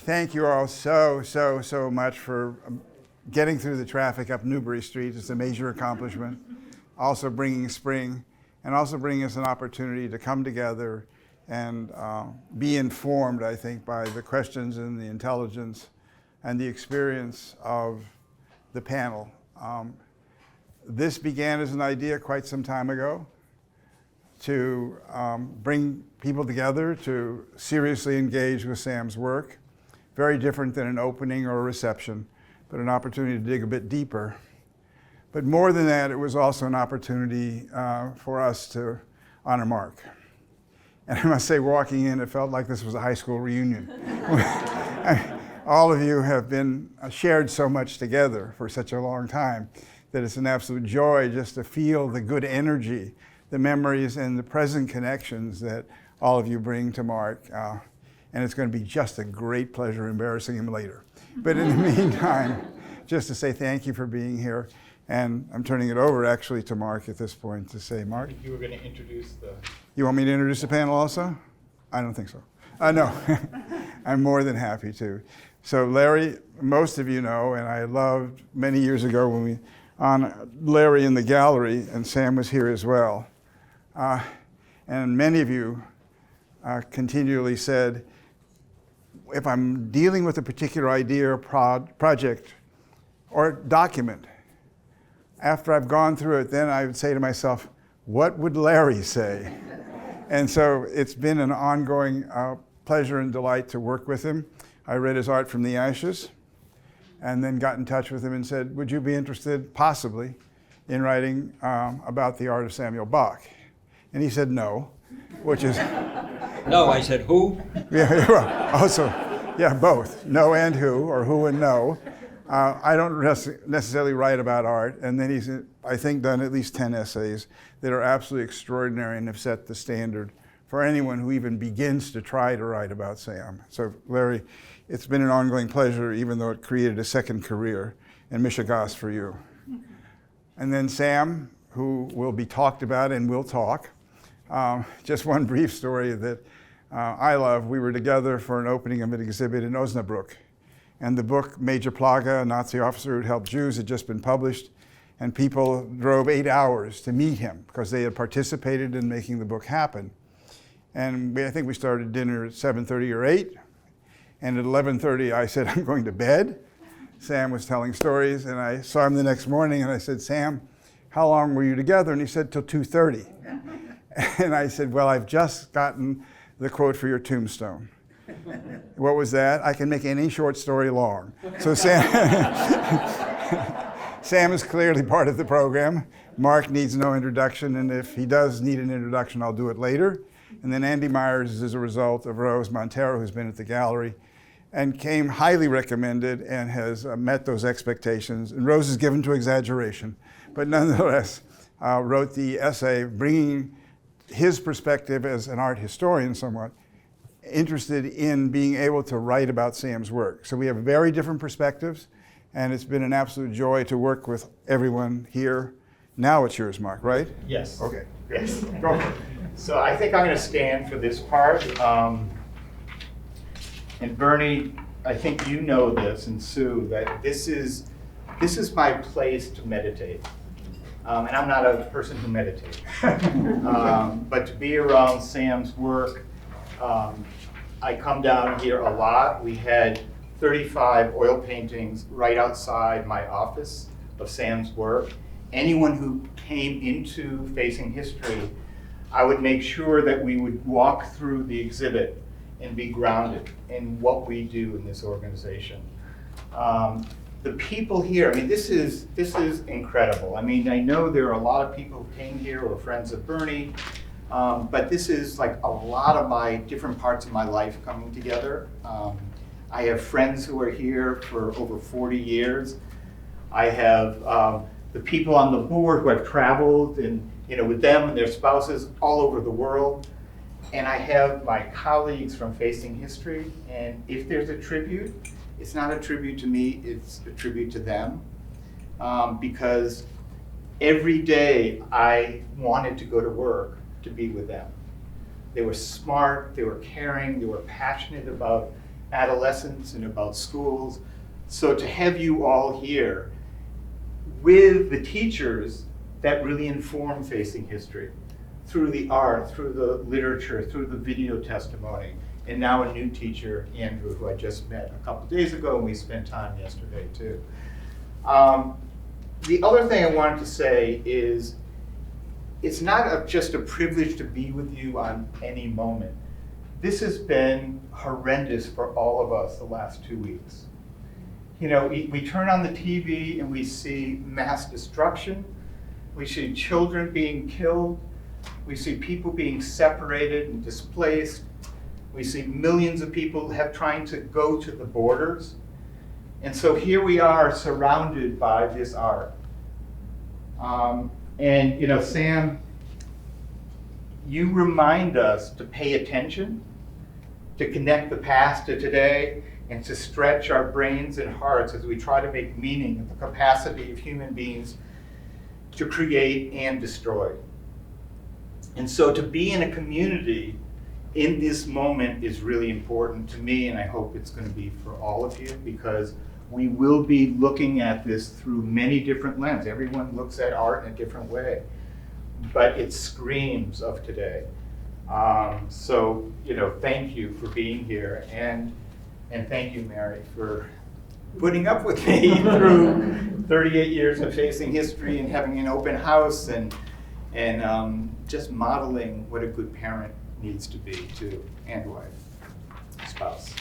Thank you all so much for getting through the traffic up Newbury Street. It's a major accomplishment. Also bringing spring, and also bringing us an opportunity to come together and be informed, I think, by the questions and the intelligence and the experience of the panel. This began as an idea quite some time ago to bring people together to seriously engage with Sam's work. Very different than an opening or a reception, but an opportunity to dig a bit deeper. But more than that, it was also an opportunity for us to honor Mark. And I must say, walking in, it felt like this was a high school reunion. All of you have been shared so much together for such a long time that it's an absolute joy just to feel the good energy, the memories, and the present connections that all of you bring to Mark. And it's going to be just a great pleasure embarrassing him later. But in the meantime, just to say thank you for being here. And I'm turning it over actually to Mark at this point to say, Mark? You were going to introduce the... You want me to introduce the panel also? I don't think so. No, I'm more than happy to. So Larry, most of you know, and I loved many years ago when we on Larry in the gallery, and Sam was here as well. And many of you continually said, if I'm dealing with a particular idea or project or document, after I've gone through it, then I would say to myself, what would Larry say? And so it's been an ongoing pleasure and delight to work with him. I read his Art from the Ashes and then got in touch with him and said, would you be interested, possibly, in writing about the art of Samuel Bak? And he said no, which is... No, I said who? Yeah, well, also, yeah, both, no and who, or who and no. I don't necessarily write about art, and then he's, I think, done at least 10 essays that are absolutely extraordinary and have set the standard for anyone who even begins to try to write about Sam. So, Larry, it's been an ongoing pleasure, even though it created a second career, and mishigas for you. And then Sam, who will be talked about and will talk. Just one brief story that I love. We were together for an opening of an exhibit in Osnabrück. And the book, Major Plaga, a Nazi officer who helped Jews, had just been published. And people drove 8 hours to meet him because they had participated in making the book happen. And I think we started dinner at 7:30 or 8. And at 11:30, I said, I'm going to bed. Sam was telling stories, and I saw him the next morning, and I said, Sam, how long were you together? And he said, till 2:30. And I said, well, I've just gotten the quote for your tombstone. What was that? I can make any short story long. So Sam is clearly part of the program. Mark needs no introduction, and if he does need an introduction, I'll do it later. And then Andy Meyers is a result of Rose Montero, who's been at the gallery, and came highly recommended and has met those expectations. And Rose is given to exaggeration, but nonetheless wrote the essay bringing his perspective as an art historian somewhat, interested in being able to write about Sam's work. So we have very different perspectives, and it's been an absolute joy to work with everyone here. Now it's yours, Mark, right? Yes. Okay. Yes. Go for it. So I think I'm going to stand for this part. And Bernie, I think you know this, and Sue, that this is my place to meditate. And I'm not a person who meditates. But to be around Sam's work, I come down here a lot. We had 35 oil paintings right outside my office of Sam's work. Anyone who came into Facing History, I would make sure that we would walk through the exhibit and be grounded in what we do in this organization. The people here, I mean, this is incredible. I mean, I know there are a lot of people who came here who are friends of Bernie, but this is like a lot of my different parts of my life coming together. I have friends who are here for over 40 years. I have the people on the board who have traveled and with them and their spouses all over the world. And I have my colleagues from Facing History, and if there's a tribute, it's not a tribute to me, it's a tribute to them. Because every day I wanted to go to work to be with them. They were smart, they were caring, they were passionate about adolescence and about schools. So to have you all here with the teachers that really inform Facing History, through the art, through the literature, through the video testimony, and now a new teacher, Andrew, who I just met a couple days ago, and we spent time yesterday too. The other thing I wanted to say is, it's not just a privilege to be with you on any moment. This has been horrendous for all of us the last 2 weeks. You know, we turn on the TV and we see mass destruction, we see children being killed, we see people being separated and displaced, we see millions of people trying to go to the borders. And so here we are surrounded by this art. And you know, Sam, you remind us to pay attention, to connect the past to today, and to stretch our brains and hearts as we try to make meaning of the capacity of human beings to create and destroy. And so to be in a community in this moment is really important to me, and I hope it's going to be for all of you, because we will be looking at this through many different lenses. Everyone looks at art in a different way, but it screams of today. So, you know, thank you for being here, and thank you, Mary, for putting up with me through 38 years of Facing History and having an open house and just modeling what a good parent needs to be too, and wife, spouse.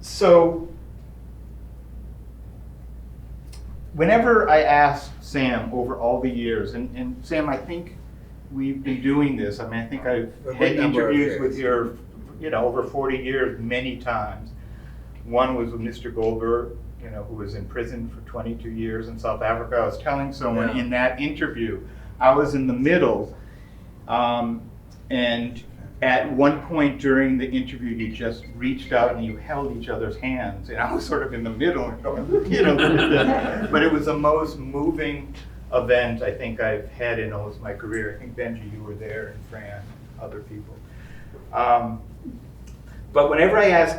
So whenever I ask Sam over all the years, and Sam, I think we've been doing this. I mean, I think I've had interviews with your, you know, over 40 years many times. One was with Mr. Goldberg, you know, who was in prison for 22 years in South Africa. I was telling someone in that interview, I was in the middle, and at one point during the interview, you just reached out and you held each other's hands, and I was sort of in the middle, you know, but it was the most moving event I think I've had in almost my career. I think Benji, you were there, and Fran, other people. But whenever I ask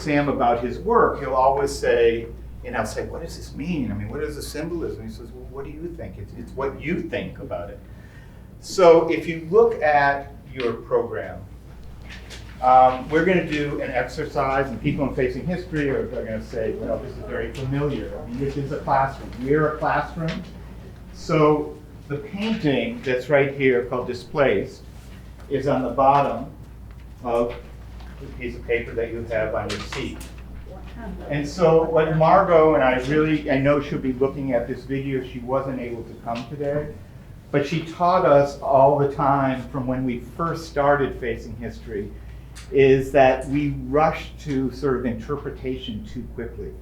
Sam about his work, he'll always say, and I'll say, what does this mean? I mean, what is the symbolism? He says, well, what do you think? It's what you think about it. So if you look at your program, we're going to do an exercise, and people in Facing History are going to say, well, this is very familiar. I mean, this is a classroom. We're a classroom. So the painting that's right here called Displaced is on the bottom of the piece of paper that you have on your seat. And so what Margot and I know she'll be looking at this video. She wasn't able to come today. But she taught us all the time from when we first started Facing History is that we rush to sort of interpretation too quickly.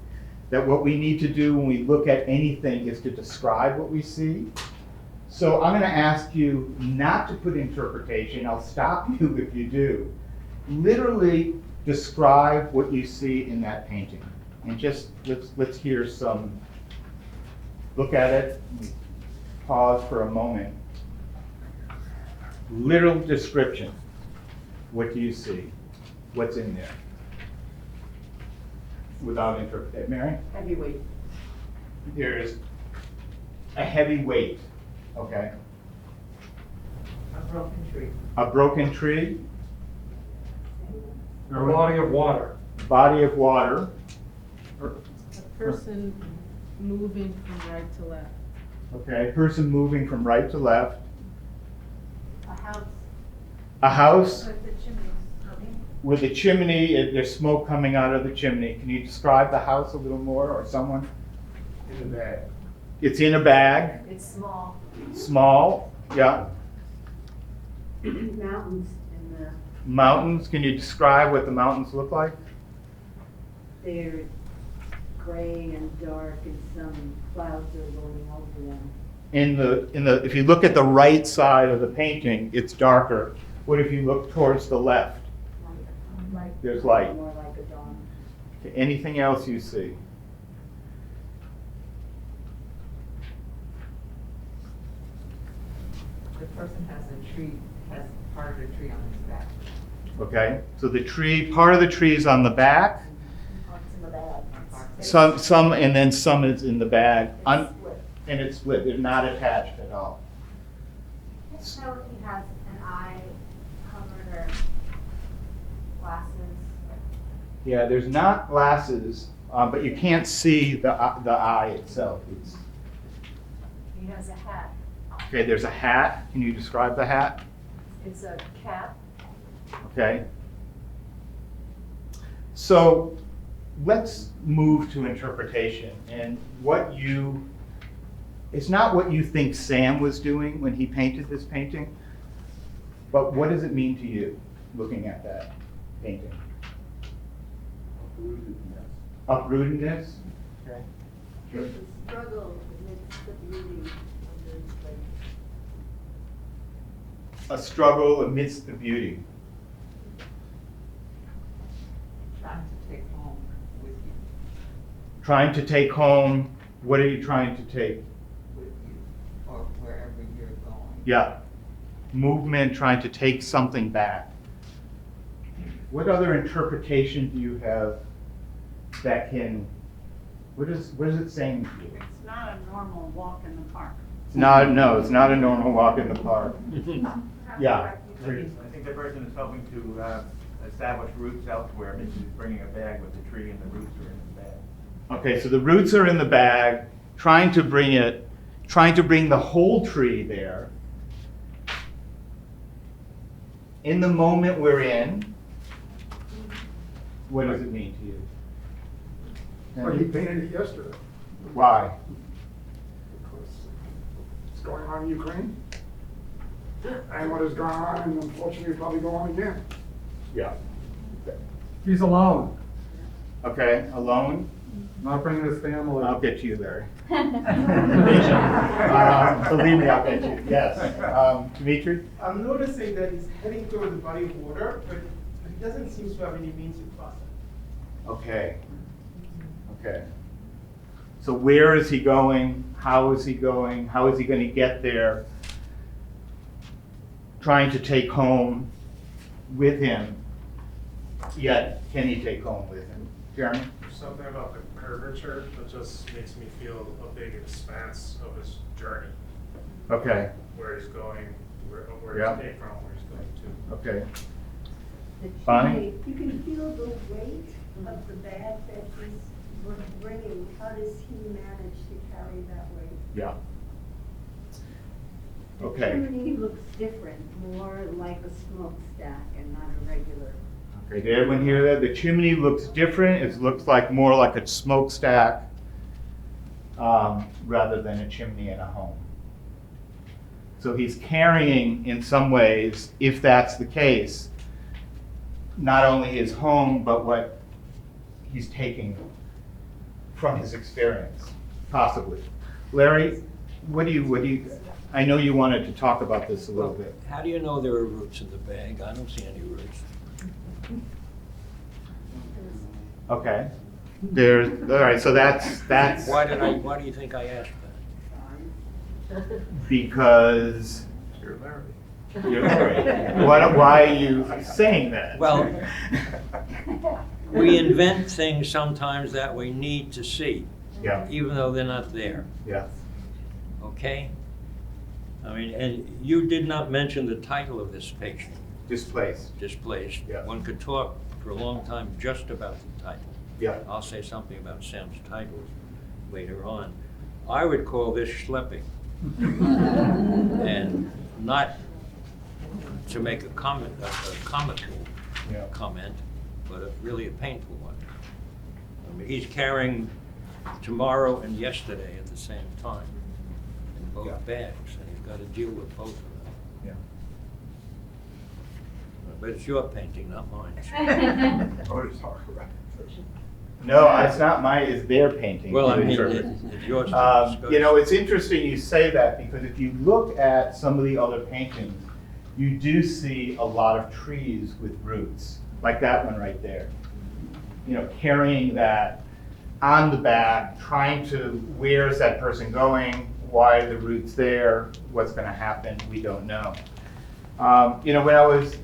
That what we need to do when we look at anything is to describe what we see. So I'm going to ask you not to put interpretation. I'll stop you if you do. Literally describe what you see in that painting. And just let's hear some, look at it. Pause for a moment. Literal description. What do you see? What's in there? Without interpretation. Mary? Heavy weight. There's a heavy weight. Okay. A broken tree. A broken tree. A body of water. Body of water. A person moving from right to left. Okay. Person moving from right to left. A house. A house With the chimney smoking. with a chimney. There's smoke coming out of the chimney. Can you describe the house a little more, or someone? In a bag. It's in a bag. It's small. Small. Yeah. Mountains in the, Mountains. Can you describe what the mountains look like? they're gray and dark and some clouds are rolling over them. if you look at the right side of the painting, it's darker. What if you look towards the left? There's light. More like a dawn. Okay, anything else you see? The person has a tree, has part of the tree on his back. Okay, so the tree, part of the tree is on the back, It's in the bag. some, and then some is in the bag, It's split. and it's split, they're not attached at all. So he has an eye covered or glasses. Yeah, there's not glasses, but you can't see the eye itself. He has a hat. Okay, there's a hat. Can you describe the hat? It's a cap. Okay. So let's move to interpretation. And it's not what you think Sam was doing when he painted this painting, but what does it mean to you looking at that painting? Uprootedness? Okay. It's a struggle amidst the beauty of this place. A struggle amidst the beauty. Trying to take home with you, Trying to take home, what are you trying to take? with you, or wherever you're going. Yeah. Movement, trying to take something back. What other interpretation do you have that can, what is it saying to you? It's not a normal walk in the park. No, it's not a normal walk in the park. Yeah. I think the person is hoping to establish roots elsewhere, maybe he's bringing a bag with the tree and the roots are in the bag. Okay, so the roots are in the bag, trying to bring the whole tree there. In the moment we're in, what does it mean to you? But he painted it yesterday. Why? Because it's going on in Ukraine. And what has gone on, and unfortunately, will probably go on again. Yeah. He's alone, Okay, alone? not bringing his family. I'll get you, Larry. Believe me, I'll get you, yes. Dimitri? I'm noticing that he's heading toward the body of water, but he doesn't seem to have any means to cross it. Okay. Okay. So where is he going? How is he going? How is he going to get there? Trying to take home with him, yet can he take home with him? Jeremy? There's something about the curvature that just makes me feel a big expanse of his journey, Okay, where he's going, where Yeah. he's came from, where he's going to. okay. The Bonnie? chimney, you can feel the weight of the bag that he's bringing. How does he manage to carry that weight? Yeah. The Okay. chimney looks different, more like a smokestack and not a regular. Okay, did everyone hear that? The chimney looks different. It looks like more like a smokestack rather than a chimney in a home. So he's carrying, in some ways, if that's the case, not only his home, but what he's taking from his experience, possibly. Larry, what do you, I know you wanted to talk about this a little bit. How do you know there are roots in the bag? I don't see any roots. Okay. There's, all right, so that's Why do you think I asked that? because You're Larry. you're Larry. Why are you saying that? Well, we invent things sometimes that we need to see, Yeah, even though they're not there, yeah. okay? I mean, and you did not mention the title of this picture, Displaced. Displaced. Yeah. One could talk for a long time just about the title. Yeah. I'll say something about Sam's titles later on. I would call this schlepping. And not to make a comment, a comical Yeah. comment, but really a painful one. I mean, he's carrying tomorrow and yesterday at the same time in both Yeah. bags, and he's got to deal with both of them. Yeah. But it's your painting, not mine. Oh, it's hard, right. No, it's not mine, it's their painting. Well, I to be mean, sure. it's yours to discuss. You know, it's interesting you say that, because if you look at some of the other paintings, you do see a lot of trees with roots, like that one right there. You know, carrying that on the back, trying to, where's that person going? Why are the roots there? What's gonna happen? We don't know. You know, when I was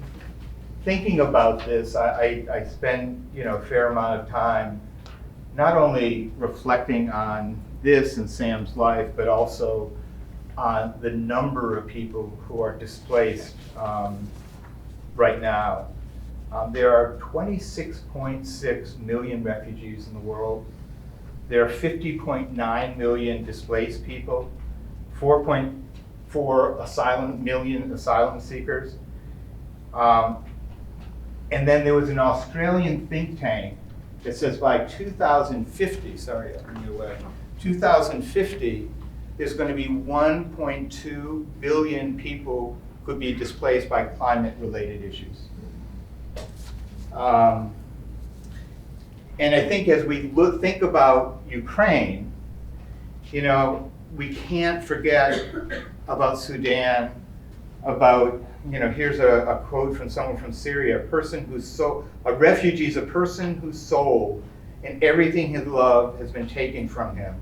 thinking about this, I spend, you know, a fair amount of time not only reflecting on this and Sam's life, but also on the number of people who are displaced right now. There are 26.6 million refugees in the world. There are 50.9 million displaced people, 4.4 million asylum seekers. And then there was an Australian think tank that says by 2050, sorry, I'm in your way, 2050, there's going to be 1.2 billion people could be displaced by climate-related issues. And I think as we think about Ukraine, you know, we can't forget about Sudan, about, you know, here's a quote from someone from Syria, a refugee is a person whose soul and everything he loved has been taken from him.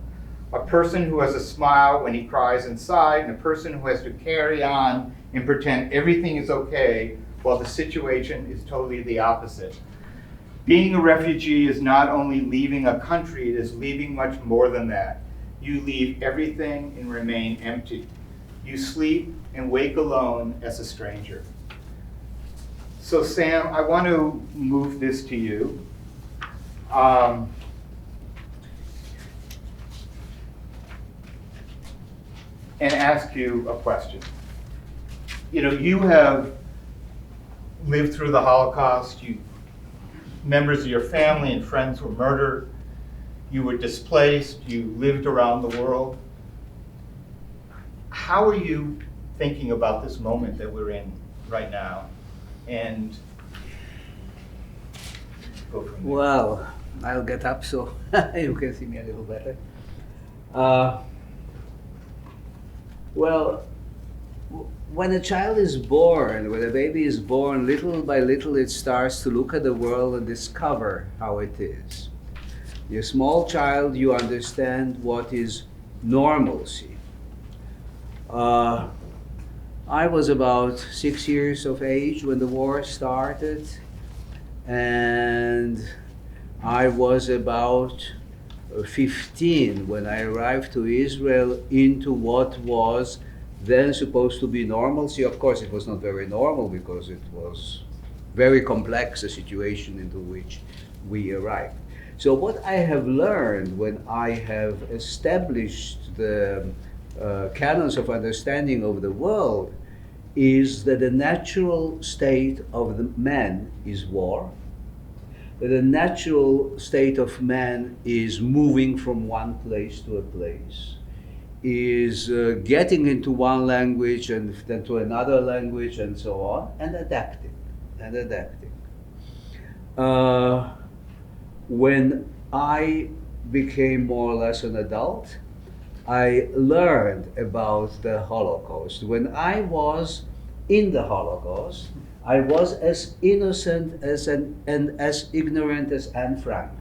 A person who has a smile when he cries inside, and a person who has to carry on and pretend everything is okay while the situation is totally the opposite. Being a refugee is not only leaving a country, it is leaving much more than that. You leave everything and remain empty. You sleep and wake alone as a stranger. So Sam, I want to move this to you. And ask you a question. You know, you have lived through the Holocaust. Members of your family and friends were murdered. You were displaced. You lived around the world. How are you thinking about this moment that we're in right now? And go from there. Well, I'll get up so you can see me a little better. Well, when a child is born, when a baby is born, little by little it starts to look at the world and discover how it is. You're a small child, you understand what is normalcy. I was about 6 years of age when the war started, and I was about 15 when I arrived to Israel into what was then supposed to be normalcy. Of course, it was not very normal because it was very complex, a situation into which we arrived. So what I have learned when I have established the canons of understanding of the world is that the natural state of the man is war, that the natural state of man is moving from one place to a place, is getting into one language and then to another language and so on, and adapting. When I became more or less an adult, I learned about the Holocaust. When I was in the Holocaust, I was as innocent and as ignorant as Anne Frank.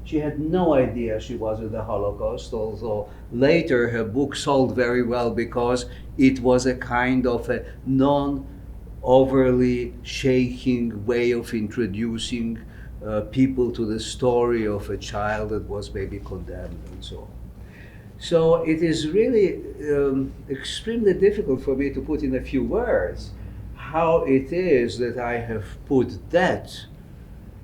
She had no idea she was in the Holocaust, although later her book sold very well because it was a kind of a non-overly shaking way of introducing people to the story of a child that was maybe condemned and so on. So it is really extremely difficult for me to put in a few words how it is that I have put that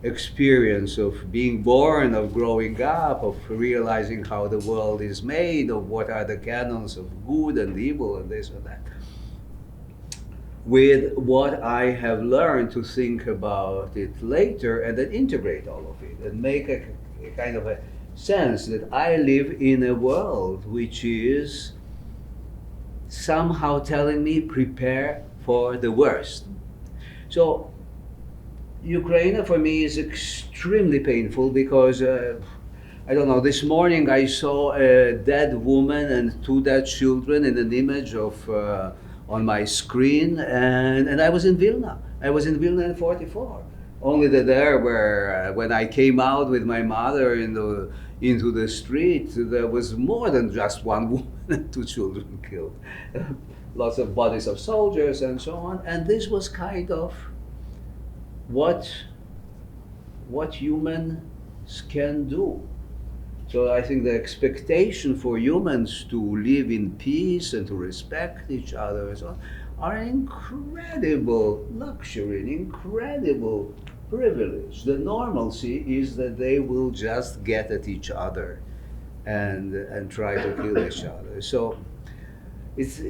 experience of being born, of growing up, of realizing how the world is made, of what are the canons of good and evil and this and that, with what I have learned to think about it later and then integrate all of it and make a kind of a sense that I live in a world which is somehow telling me prepare for the worst. So Ukraine for me is extremely painful because I don't know. This morning I saw a dead woman and two dead children in an image of on my screen, and I was in Vilna. I was in Vilna in '44. Only that there, where when I came out with my mother into the street, there was more than just one woman and two children killed. Lots of bodies of soldiers and so on. And this was kind of what humans can do. So I think the expectation for humans to live in peace and to respect each other and so on are an incredible luxury, an incredible privilege. The normalcy is that they will just get at each other and try to kill each other. So it's,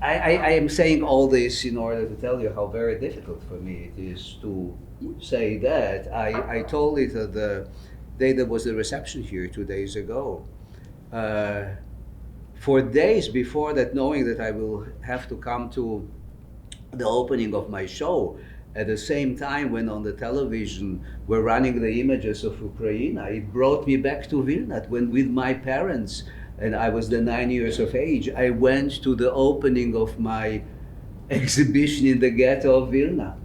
I am saying all this in order to tell you how very difficult for me it is to say that. I told it at the day there was a reception here 2 days ago. For days before that, knowing that I will have to come to the opening of my show, at the same time when on the television were running the images of Ukraine, it brought me back to Vilna when with my parents, and I was then 9 years of age, I went to the opening of my exhibition in the ghetto of Vilna.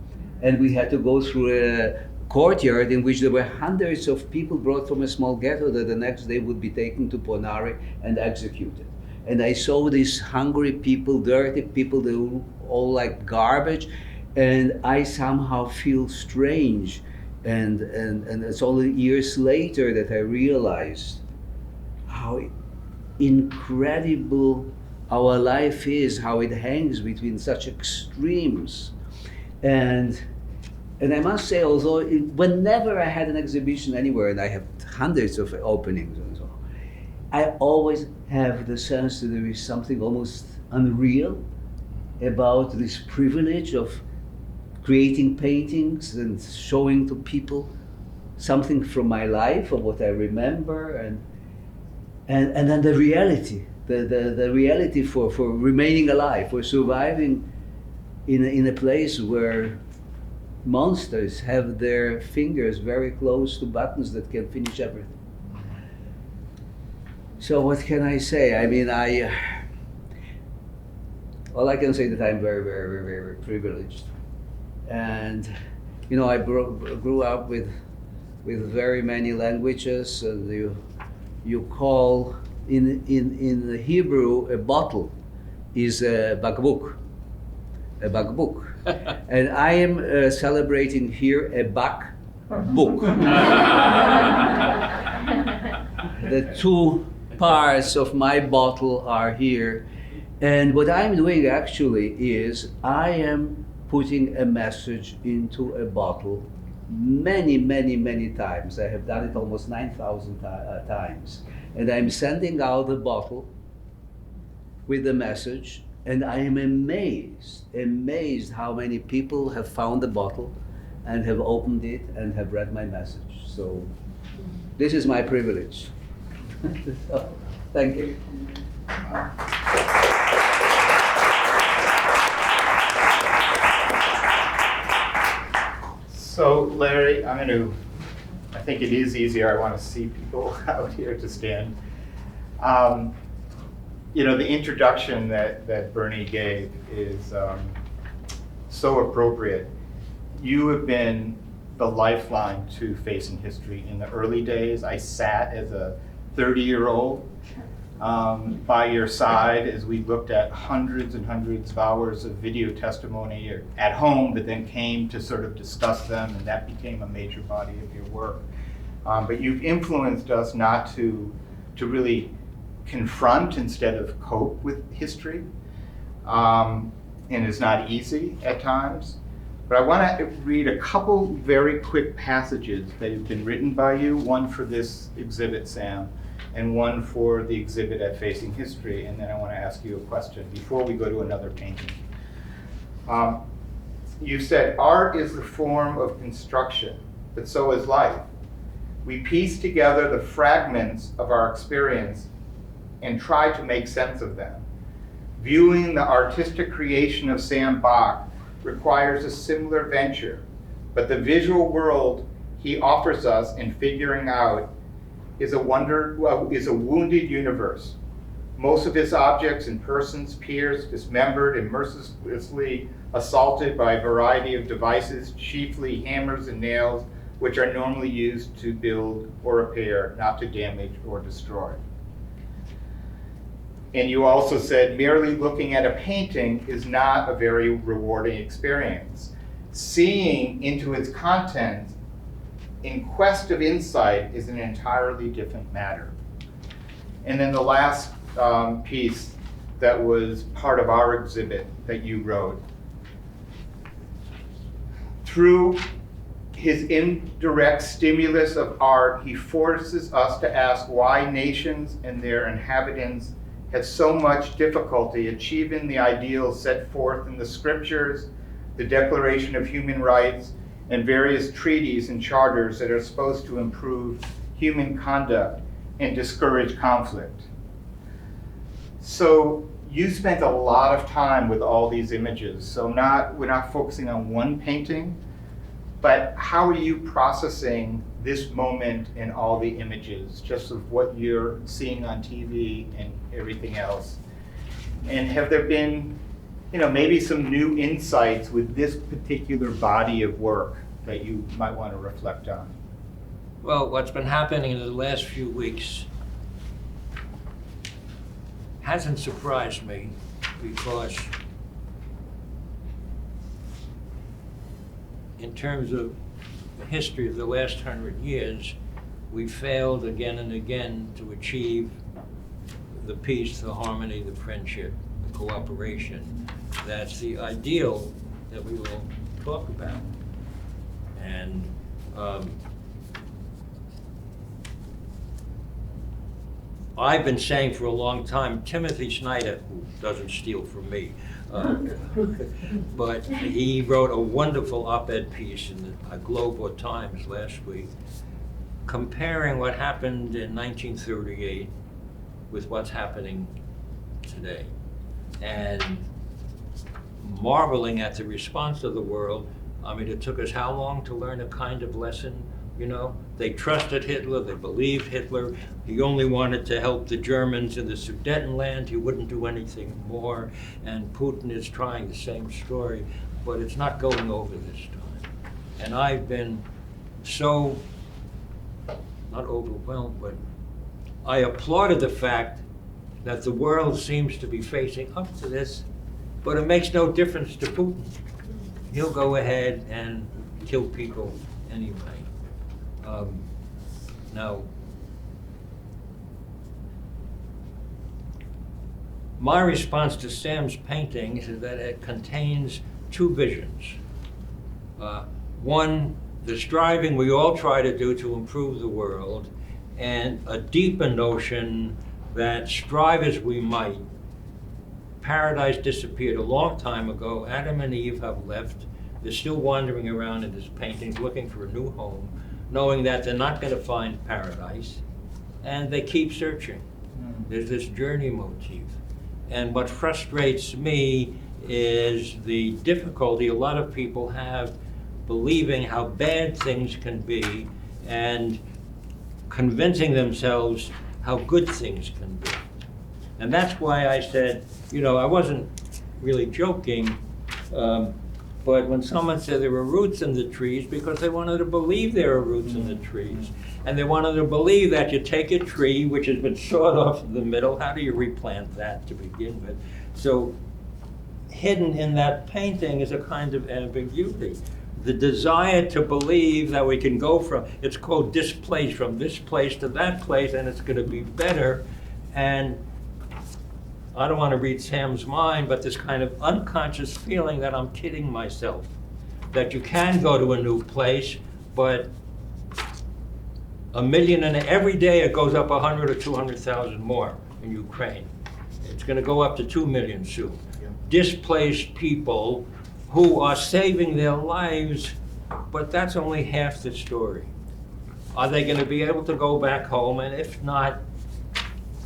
And we had to go through a courtyard in which there were hundreds of people brought from a small ghetto that the next day would be taken to Ponari and executed. And I saw these hungry people, dirty people, they were all like garbage, and I somehow feel strange. And it's only years later that I realized how incredible our life is, how it hangs between such extremes. And I must say, although whenever I had an exhibition anywhere, and I have hundreds of openings and so on, I always have the sense that there is something almost unreal about this privilege of creating paintings and showing to people something from my life, of what I remember, and then the reality, the reality for remaining alive, for surviving in a place where monsters have their fingers very close to buttons that can finish everything. So what can I say? I mean, all I can say that I'm very, very, very privileged. And, you know, I grew up with very many languages, and you call, in Hebrew, a bottle is a bakbuk. A bakbuk. And I am celebrating here a bak book. The two parts of my bottle are here. And what I'm doing actually is I am putting a message into a bottle many, many, many times. I have done it almost 9,000 times. And I'm sending out the bottle with the message, and I am amazed how many people have found the bottle and have opened it and have read my message. So this is my privilege. So, thank you. So Larry, I think it is easier. I want to see people out here to stand. You know, the introduction that Bernie gave is so appropriate. You have been the lifeline to Facing History. In the early days, I sat as a 30-year-old by your side as we looked at hundreds and hundreds of hours of video testimony at home, but then came to sort of discuss them, and that became a major body of your work. But you've influenced us not to really confront instead of cope with history, and it's not easy at times. But I want to read a couple very quick passages that have been written by you, one for this exhibit, Sam, and one for the exhibit at Facing History, and then I want to ask you a question before we go to another painting. You said, art is the form of construction, but so is life. We piece together the fragments of our experience and try to make sense of them. Viewing the artistic creation of Sam Bak requires a similar venture, but the visual world he offers us in figuring out is a wounded universe. Most of his objects and persons pierced, dismembered, and mercilessly assaulted by a variety of devices, chiefly hammers and nails, which are normally used to build or repair, not to damage or destroy. And you also said merely looking at a painting is not a very rewarding experience. Seeing into its content in quest of insight is an entirely different matter. And then the last piece that was part of our exhibit that you wrote. Through his indirect stimulus of art, he forces us to ask why nations and their inhabitants had so much difficulty achieving the ideals set forth in the scriptures, the Declaration of Human Rights, and various treaties and charters that are supposed to improve human conduct and discourage conflict. So you spent a lot of time with all these images. So we're not focusing on one painting, but how are you processing this moment and all the images, just of what you're seeing on TV and everything else? And have there been, maybe some new insights with this particular body of work that you might want to reflect on? Well, what's been happening in the last few weeks hasn't surprised me, because in terms of the history of the last 100 years, we failed again and again to achieve the peace, the harmony, the friendship, the cooperation. That's the ideal that we will talk about. And I've been saying for a long time, Timothy Snyder, who doesn't steal from me, but he wrote a wonderful op-ed piece in the Globe or Times last week, comparing what happened in 1938 with what's happening today, and marveling at the response of the world. I mean, it took us how long to learn a kind of lesson? They trusted Hitler, they believed Hitler. He only wanted to help the Germans in the Sudetenland. He wouldn't do anything more. And Putin is trying the same story, but it's not going over this time. And I've been so, not overwhelmed, but I applauded the fact that the world seems to be facing up to this, but it makes no difference to Putin. He'll go ahead and kill people anyway. Now, my response to Sam's painting is that it contains two visions. One, the striving we all try to do to improve the world, and a deeper notion that, strive as we might, paradise disappeared a long time ago. Adam and Eve have left. They're still wandering around in his paintings looking for a new home, knowing that they're not going to find paradise, and they keep searching. There's this journey motif. And what frustrates me is the difficulty a lot of people have believing how bad things can be and convincing themselves how good things can be. And that's why I said, I wasn't really joking, but when someone said there were roots in the trees, because they wanted to believe there are roots in the trees. And they wanted to believe that you take a tree which has been sawed off in the middle, how do you replant that to begin with? So hidden in that painting is a kind of ambiguity. The desire to believe that we can go from, it's called displaced, from this place to that place, and it's going to be better. And I don't want to read Sam's mind, but this kind of unconscious feeling that I'm kidding myself, that you can go to a new place, but every day it goes up 100 or 200,000 more in Ukraine. It's going to go up to 2 million soon. Yeah. Displaced people who are saving their lives, but that's only half the story. Are they going to be able to go back home? And if not,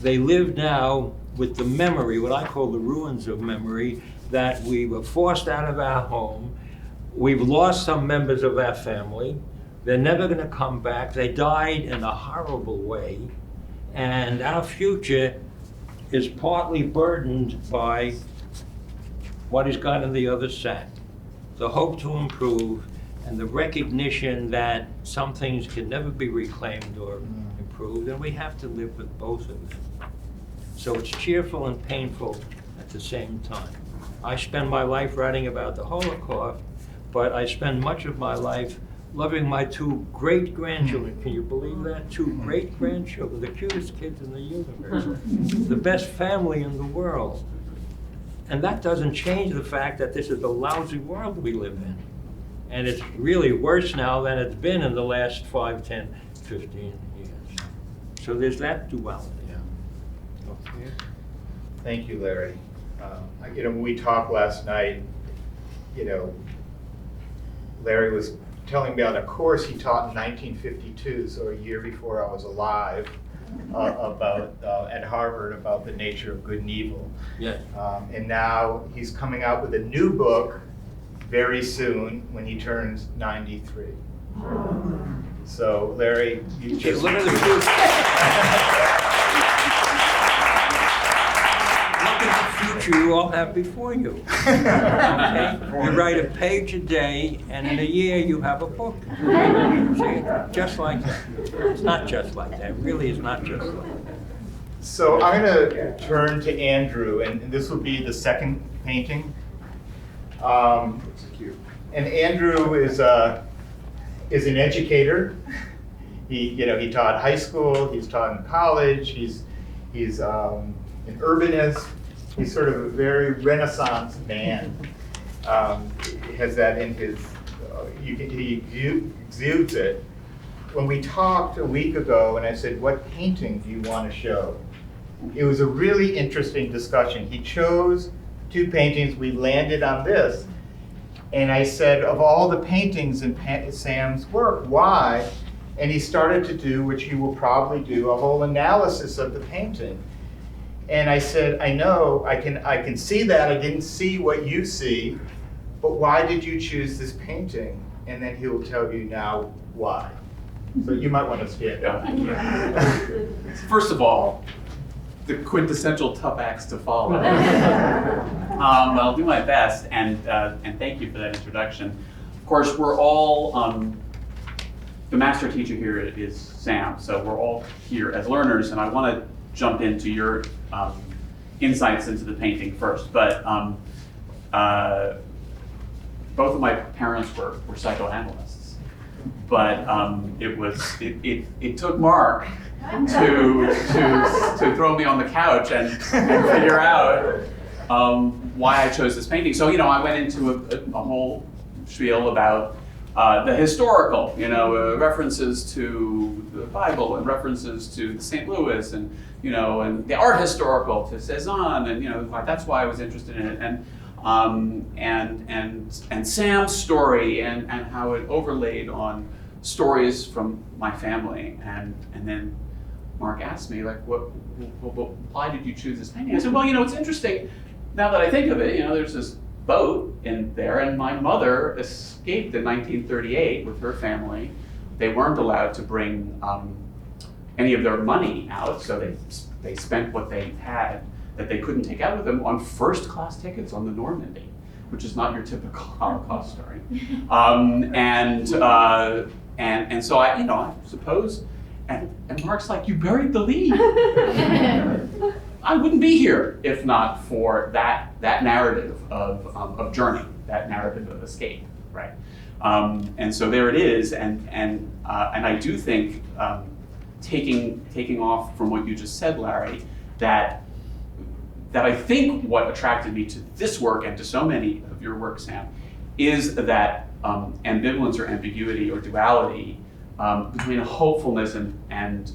they live now with the memory, what I call the ruins of memory, that we were forced out of our home. We've lost some members of our family. They're never going to come back. They died in a horrible way. And our future is partly burdened by what he's got in the other side. The hope to improve and the recognition that some things can never be reclaimed or improved, and we have to live with both of them. So it's cheerful and painful at the same time. I spend my life writing about the Holocaust, but I spend much of my life loving my 2 great-grandchildren. Can you believe that? 2 great-grandchildren, the cutest kids in the universe, the best family in the world. And that doesn't change the fact that this is a lousy world we live in. And it's really worse now than it's been in the last 5, 10, 15 years. So there's that duality. Okay. Thank you, Larry. When we talked last night, Larry was telling me on a course he taught in 1952, so a year before I was alive, at Harvard about the nature of good and evil. Yes. And now he's coming out with a new book very soon when he turns 93. So Larry, you just... Look at the future. Look at the future you all have before you. Okay? You write a page a day, and in a year you have a book. See, just like that. It's not just like that. It really is not just like that. So I'm going to turn to Andrew, and this will be the second painting. And Andrew is an educator. He taught high school. He's taught in college. He's an urbanist. He's sort of a very Renaissance man. He has that in his. He exudes it. When we talked a week ago, and I said, "What painting do you want to show?" It was a really interesting discussion. He chose 2 paintings. We landed on this. And I said, of all the paintings in Sam's work, why? And he started to do, which he will probably do, a whole analysis of the painting. And I said, I know, I can see that. I didn't see what you see, but why did you choose this painting? And then he will tell you now why. So you might want to stand up. First of all, the quintessential tough acts to follow. I'll do my best, and thank you for that introduction. Of course, we're all, the master teacher here is Sam, so we're all here as learners, and I want to jump into your insights into the painting first. But both of my parents were psychoanalysts, but it took Mark to throw me on the couch and figure out why I chose this painting. So I went into a whole spiel about the historical, references to the Bible and references to the St. Louis and and the art historical to Cezanne, and that's why I was interested in it, and Sam's story and how it overlaid on stories from my family, and then Mark asked me, why did you choose this painting? I said, well, it's interesting. Now that I think of it, there's this boat in there, and my mother escaped in 1938 with her family. They weren't allowed to bring any of their money out, so they spent what they had that they couldn't take out with them on first-class tickets on the Normandy, which is not your typical Holocaust story. And so I suppose. And Mark's like, you buried the lead. I wouldn't be here if not for that narrative of journey, that narrative of escape, right? And so there it is, and I do think taking off from what you just said, Larry, that I think what attracted me to this work and to so many of your work, Sam, is that ambivalence or ambiguity or duality between hopefulness and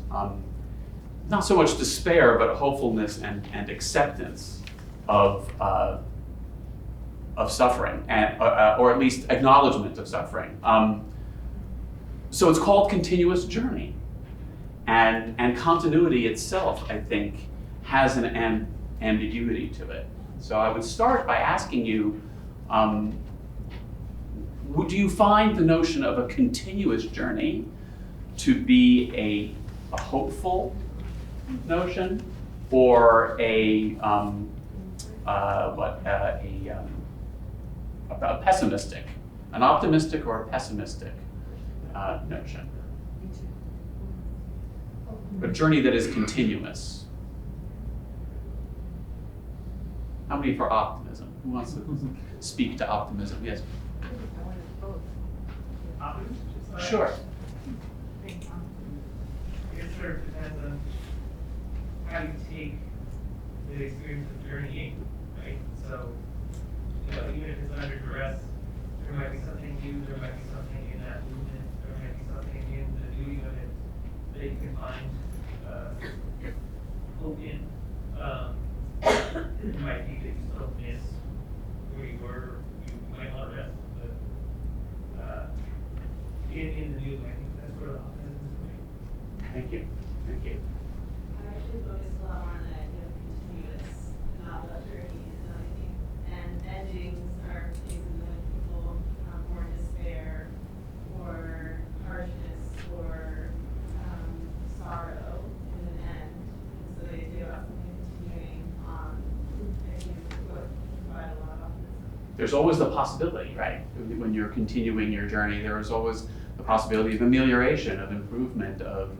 not so much despair, but hopefulness and acceptance of suffering, or at least acknowledgement of suffering. So it's called continuous journey, and continuity itself, I think, has an ambiguity to it. So I would start by asking you, do you find the notion of a continuous journey to be a hopeful notion, or a pessimistic, an optimistic or a pessimistic notion? A journey that is continuous. How many for optimism? Who wants to speak to optimism? Yes. Sure. It sort of depends on how you take the experience of journeying, right? So, even if it's under duress, there might be something new, there might be something in that movement, there might be something in the doing of it that you can find hope in. It might be that you still miss where you were, you might want to rest, but in the new, I think that's sort of optimism for me. Thank you. Thank you. I actually focus a lot more on the idea of continuous, not about journey, you know what I mean? And endings are places that people more despair, or harshness, or sorrow in an end. And so the idea of something continuing on, I think, would provide a lot of optimism. There's always the possibility, right? When you're continuing your journey, there is always the possibility of amelioration, of improvement, of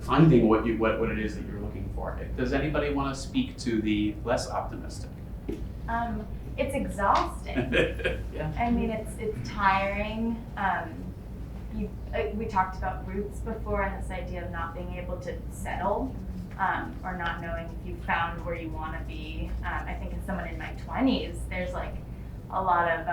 finding what it is that you're looking for. Does anybody want to speak to the less optimistic? It's exhausting. Yeah. I mean, it's tiring. We talked about roots before, and this idea of not being able to settle, or not knowing if you found where you want to be. I think as someone in my 20s, there's like a lot of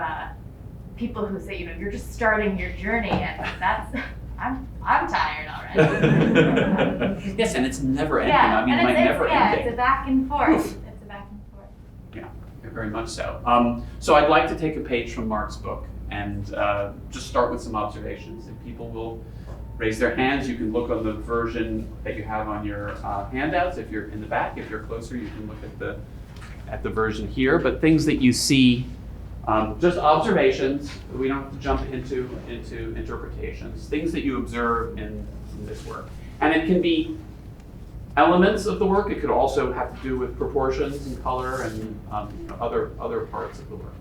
people who say, you're just starting your journey, and that's I'm tired already. Yes, and it's never ending. Yeah, I mean, and like never ending. it's a back and forth. It's a back and forth. Yeah, very much so. So I'd like to take a page from Mark's book and just start with some observations. If people will raise their hands, you can look on the version that you have on your handouts. If you're in the back, if you're closer, you can look at the version here. But things that you see, just observations. We don't have to jump into interpretations. Things that you observe in this work, and it can be elements of the work. It could also have to do with proportions and color and other parts of the work.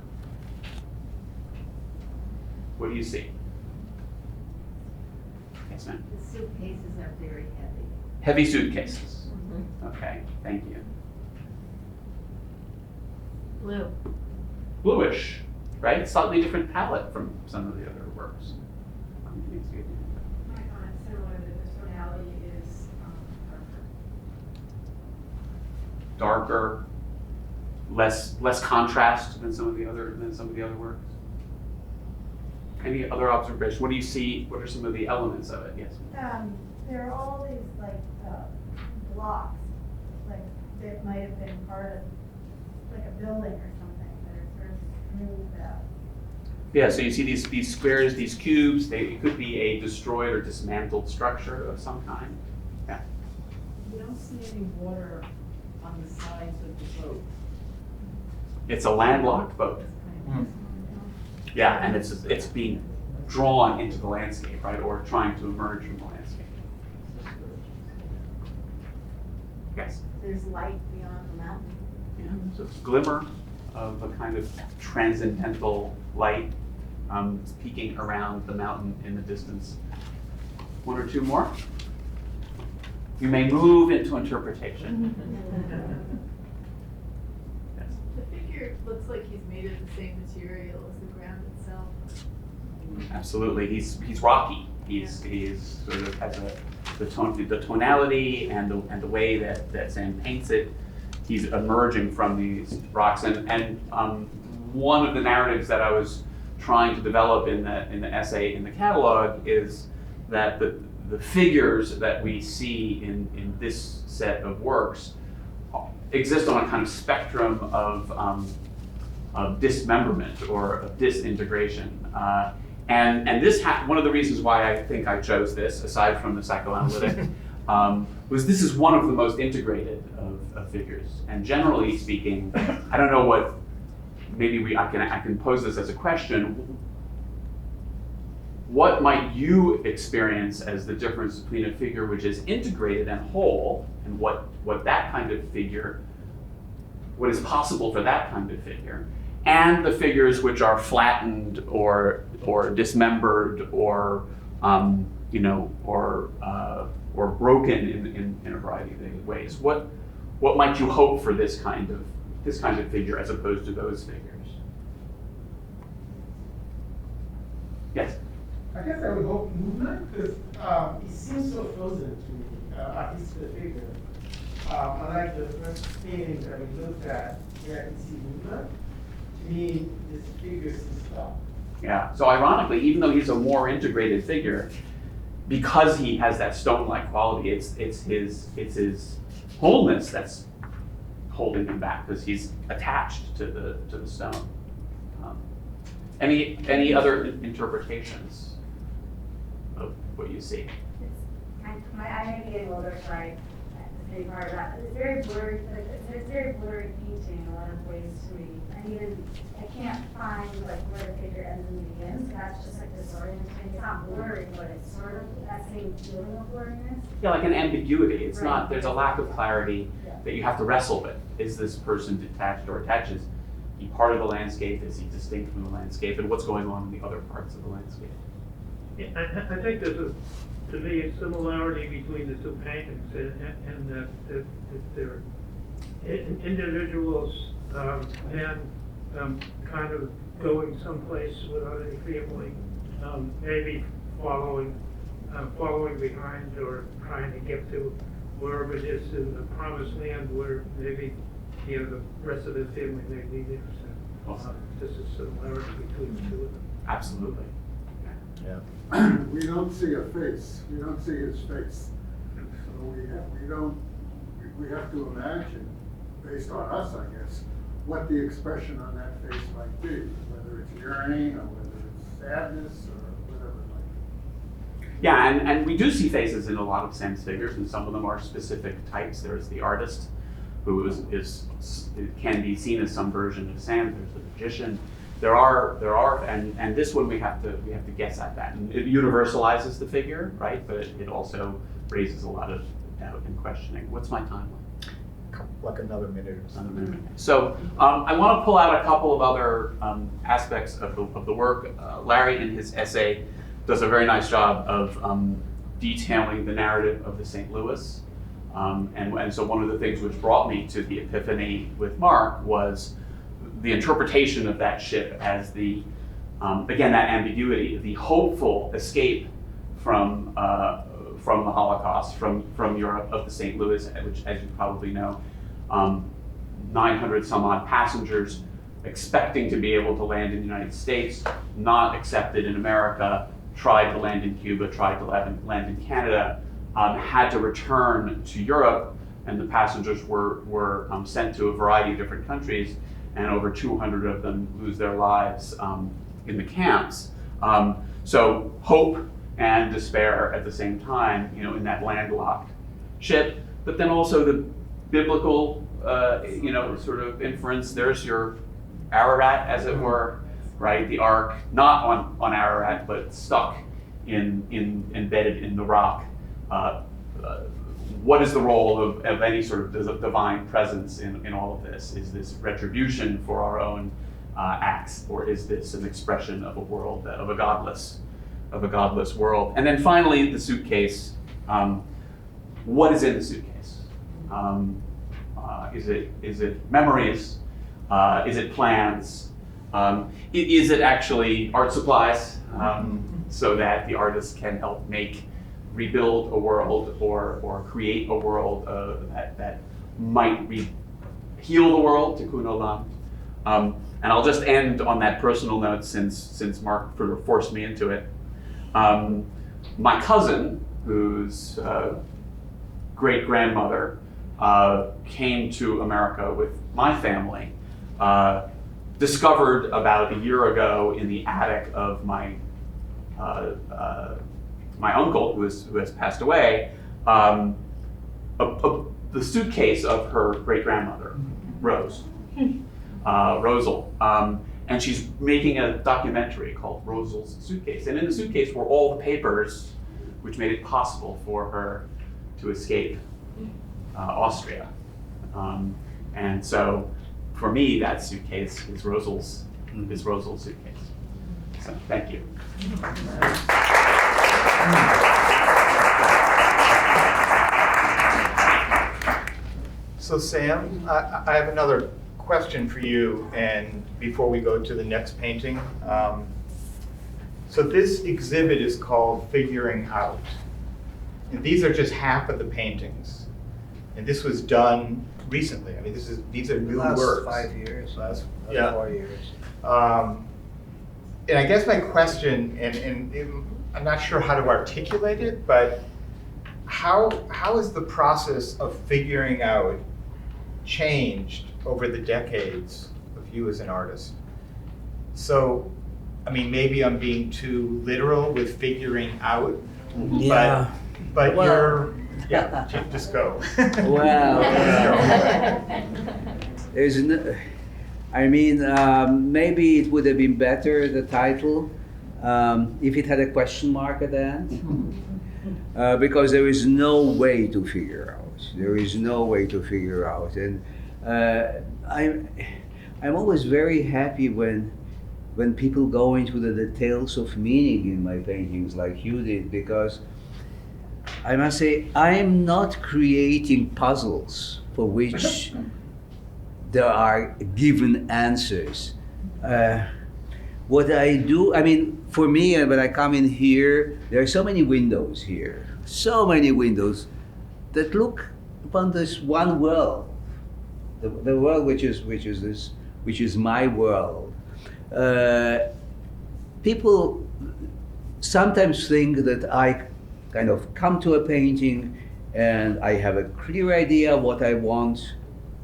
What do you see? Yes, ma'am. The suitcases are very heavy. Heavy suitcases. Okay, thank you. Blue. Bluish, right? Slightly different palette from some of the other works. My comment similar that the tonality is Darker, less contrast than some of the other works. Any other observation? What do you see? What are some of the elements of it? Yes. There are all these blocks, that might have been part of a building or something that are sort of smoothed out. Yeah. So you see these squares, these cubes. It could be a destroyed or dismantled structure of some kind. Yeah. You don't see any water on the sides of the boat. It's a landlocked boat. Yeah, and it's being drawn into the landscape, right, or trying to emerge from the landscape. Yes. There's light beyond the mountain. Yeah, so it's a glimmer of a kind of transcendental light peeking around the mountain in the distance. One or two more. You may move into interpretation. Yes. The figure looks like he's made of the same material as the ground itself. Absolutely, he's rocky. He's sort of has the tonality and the way that Sam paints it. He's emerging from these rocks, and one of the narratives that I was trying to develop in the essay in the catalog is that the figures that we see in this set of works exist on a kind of spectrum of dismemberment or of disintegration. And this one of the reasons why I think I chose this, aside from the psychoanalytic, was this is one of the most integrated of figures. And generally speaking, I don't know maybe I can pose this as a question. What might you experience as the difference between a figure which is integrated and whole, and what that kind of figure, what is possible for that kind of figure, and the figures which are flattened or dismembered or or broken in a variety of ways? What might you hope for this kind of figure as opposed to those figures? Yes. I guess I would hope movement, because it seems so frozen to me, at least the figure. Unlike the first painting that we looked at, where I can see movement, to me, this figure seems stuck. Yeah, so ironically, even though he's a more integrated figure, because he has that stone-like quality, it's his wholeness that's holding him back, because he's attached to the stone. Any other interpretations of what you see? I may be getting a little bit sorry, the big part of that, but it's very blurry, it's very blurry painting in a lot of ways to me. I can't find like where the figure ends and begins, so that's just like disorienting. It's not blurry, but it's sort of that same feeling of blurriness. Yeah, like an ambiguity. It's Right. not, there's a lack of clarity that you have to wrestle with. Is this person detached or attached? Is he part of the landscape? Is he distinct from the landscape? And what's going on in the other parts of the landscape? Yeah, I think there's to me, a similarity between the two paintings, and that they're individuals and kind of going someplace without any family, maybe following behind or trying to get to wherever it is in the promised land where maybe the rest of the family may be there. So there's a similarity between the two of them. Absolutely. Yeah. We don't see a face. We don't see his face. So we have to imagine, based on us, I guess, what the expression on that face might be, whether it's yearning or whether it's sadness or whatever it might be. Yeah, and we do see faces in a lot of Sam's figures, and some of them are specific types. There's the artist, who can be seen as some version of Sam. There's the magician. There are, and this one we have to guess at that. And it universalizes the figure, right? But it also raises a lot of doubt and questioning. What's my timeline? Like another minute or something. So I want to pull out a couple of other aspects of the work. Larry, in his essay, does a very nice job of detailing the narrative of the St. Louis. And so one of the things which brought me to the epiphany with Mark was the interpretation of that ship as the, again, that ambiguity, the hopeful escape from the Holocaust, from Europe, of the St. Louis, which, as you probably know, 900 some odd passengers expecting to be able to land in the United States, not accepted in America, tried to land in Cuba, tried to land in Canada, had to return to Europe, and the passengers were sent to a variety of different countries, and over 200 of them lose their lives in the camps. So hope and despair at the same time, in that landlocked ship, but then also the biblical, sort of inference. There's your Ararat, as it were, right? The ark, not on Ararat, but stuck embedded in the rock. What is the role of any sort of divine presence in all of this? Is this retribution for our own acts, or is this an expression of a world, of a godless world? And then finally, the suitcase. What is in the suitcase? Is it memories? Is it plans? Is it actually art supplies, so that the artist can help rebuild a world or create a world that might heal the world, tikkun olam. And I'll just end on that personal note, since Mark sort of forced me into it. My cousin, whose great-grandmother came to America with my family, discovered about a year ago in the attic of my uncle, who has passed away, the suitcase of her great-grandmother, Rose. Rosal. And she's making a documentary called Rosal's Suitcase. And in the suitcase were all the papers which made it possible for her to escape Austria. And so for me, that suitcase is Rosal's suitcase. So thank you. So Sam, I have another question for you, and before we go to the next painting. So this exhibit is called Figuring Out. And these are just half of the paintings. And this was done recently. I mean, these are new Last works. 5 years. Last Yeah. 4 years. And I guess my question, and I'm not sure how to articulate it, but how is the process of figuring out changed over the decades of you as an artist? So, I mean, maybe I'm being too literal with figuring out, Yeah. but Well. you're, yeah, just go. Well, there's I mean, maybe it would have been better, the title, if it had a question mark at the end. Because there is no way to figure out. There is no way to figure out. And I'm always very happy when people go into the details of meaning in my paintings like you did, because I must say, I'm not creating puzzles for which there are given answers. What I do, I mean, for me, when I come in here, there are so many windows here, so many windows that look upon this one world, the world which is my world. People sometimes think that I kind of come to a painting and I have a clear idea what I want,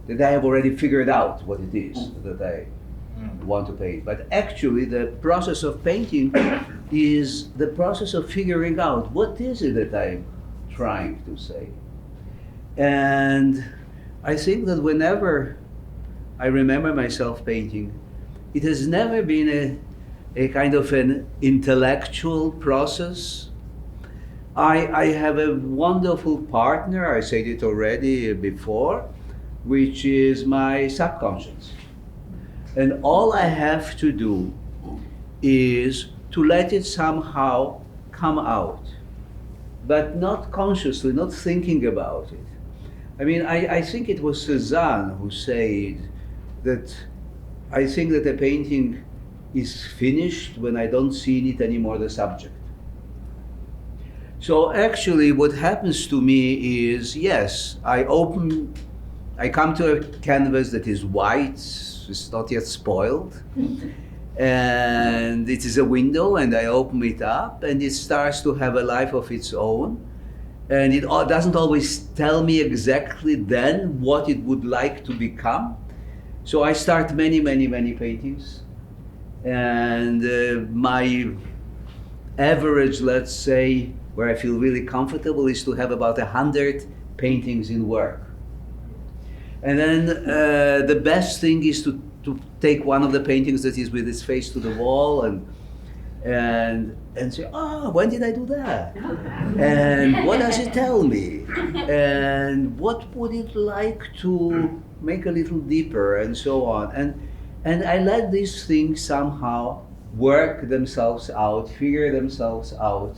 that I have already figured out what it is that I want to paint. But actually the process of painting is the process of figuring out what is it that I'm trying to say. And I think that whenever I remember myself painting, it has never been a kind of an intellectual process. I have a wonderful partner, I said it already before, which is my subconscious. And all I have to do is to let it somehow come out, but not consciously, not thinking about it. I mean, I think it was Cézanne who said that I think that a painting is finished when I don't see in it anymore the subject. So actually what happens to me is, yes, I come to a canvas that is white, it's not yet spoiled, and it is a window, and I open it up, and it starts to have a life of its own, and it doesn't always tell me exactly then what it would like to become. So I start many paintings, and my average, let's say, where I feel really comfortable is to have about 100 paintings in work. And then the best thing is to take one of the paintings that is with its face to the wall and say, oh, when did I do that? And what does it tell me? And what would it like to make a little deeper, and so on. And I let these things somehow work themselves out, figure themselves out.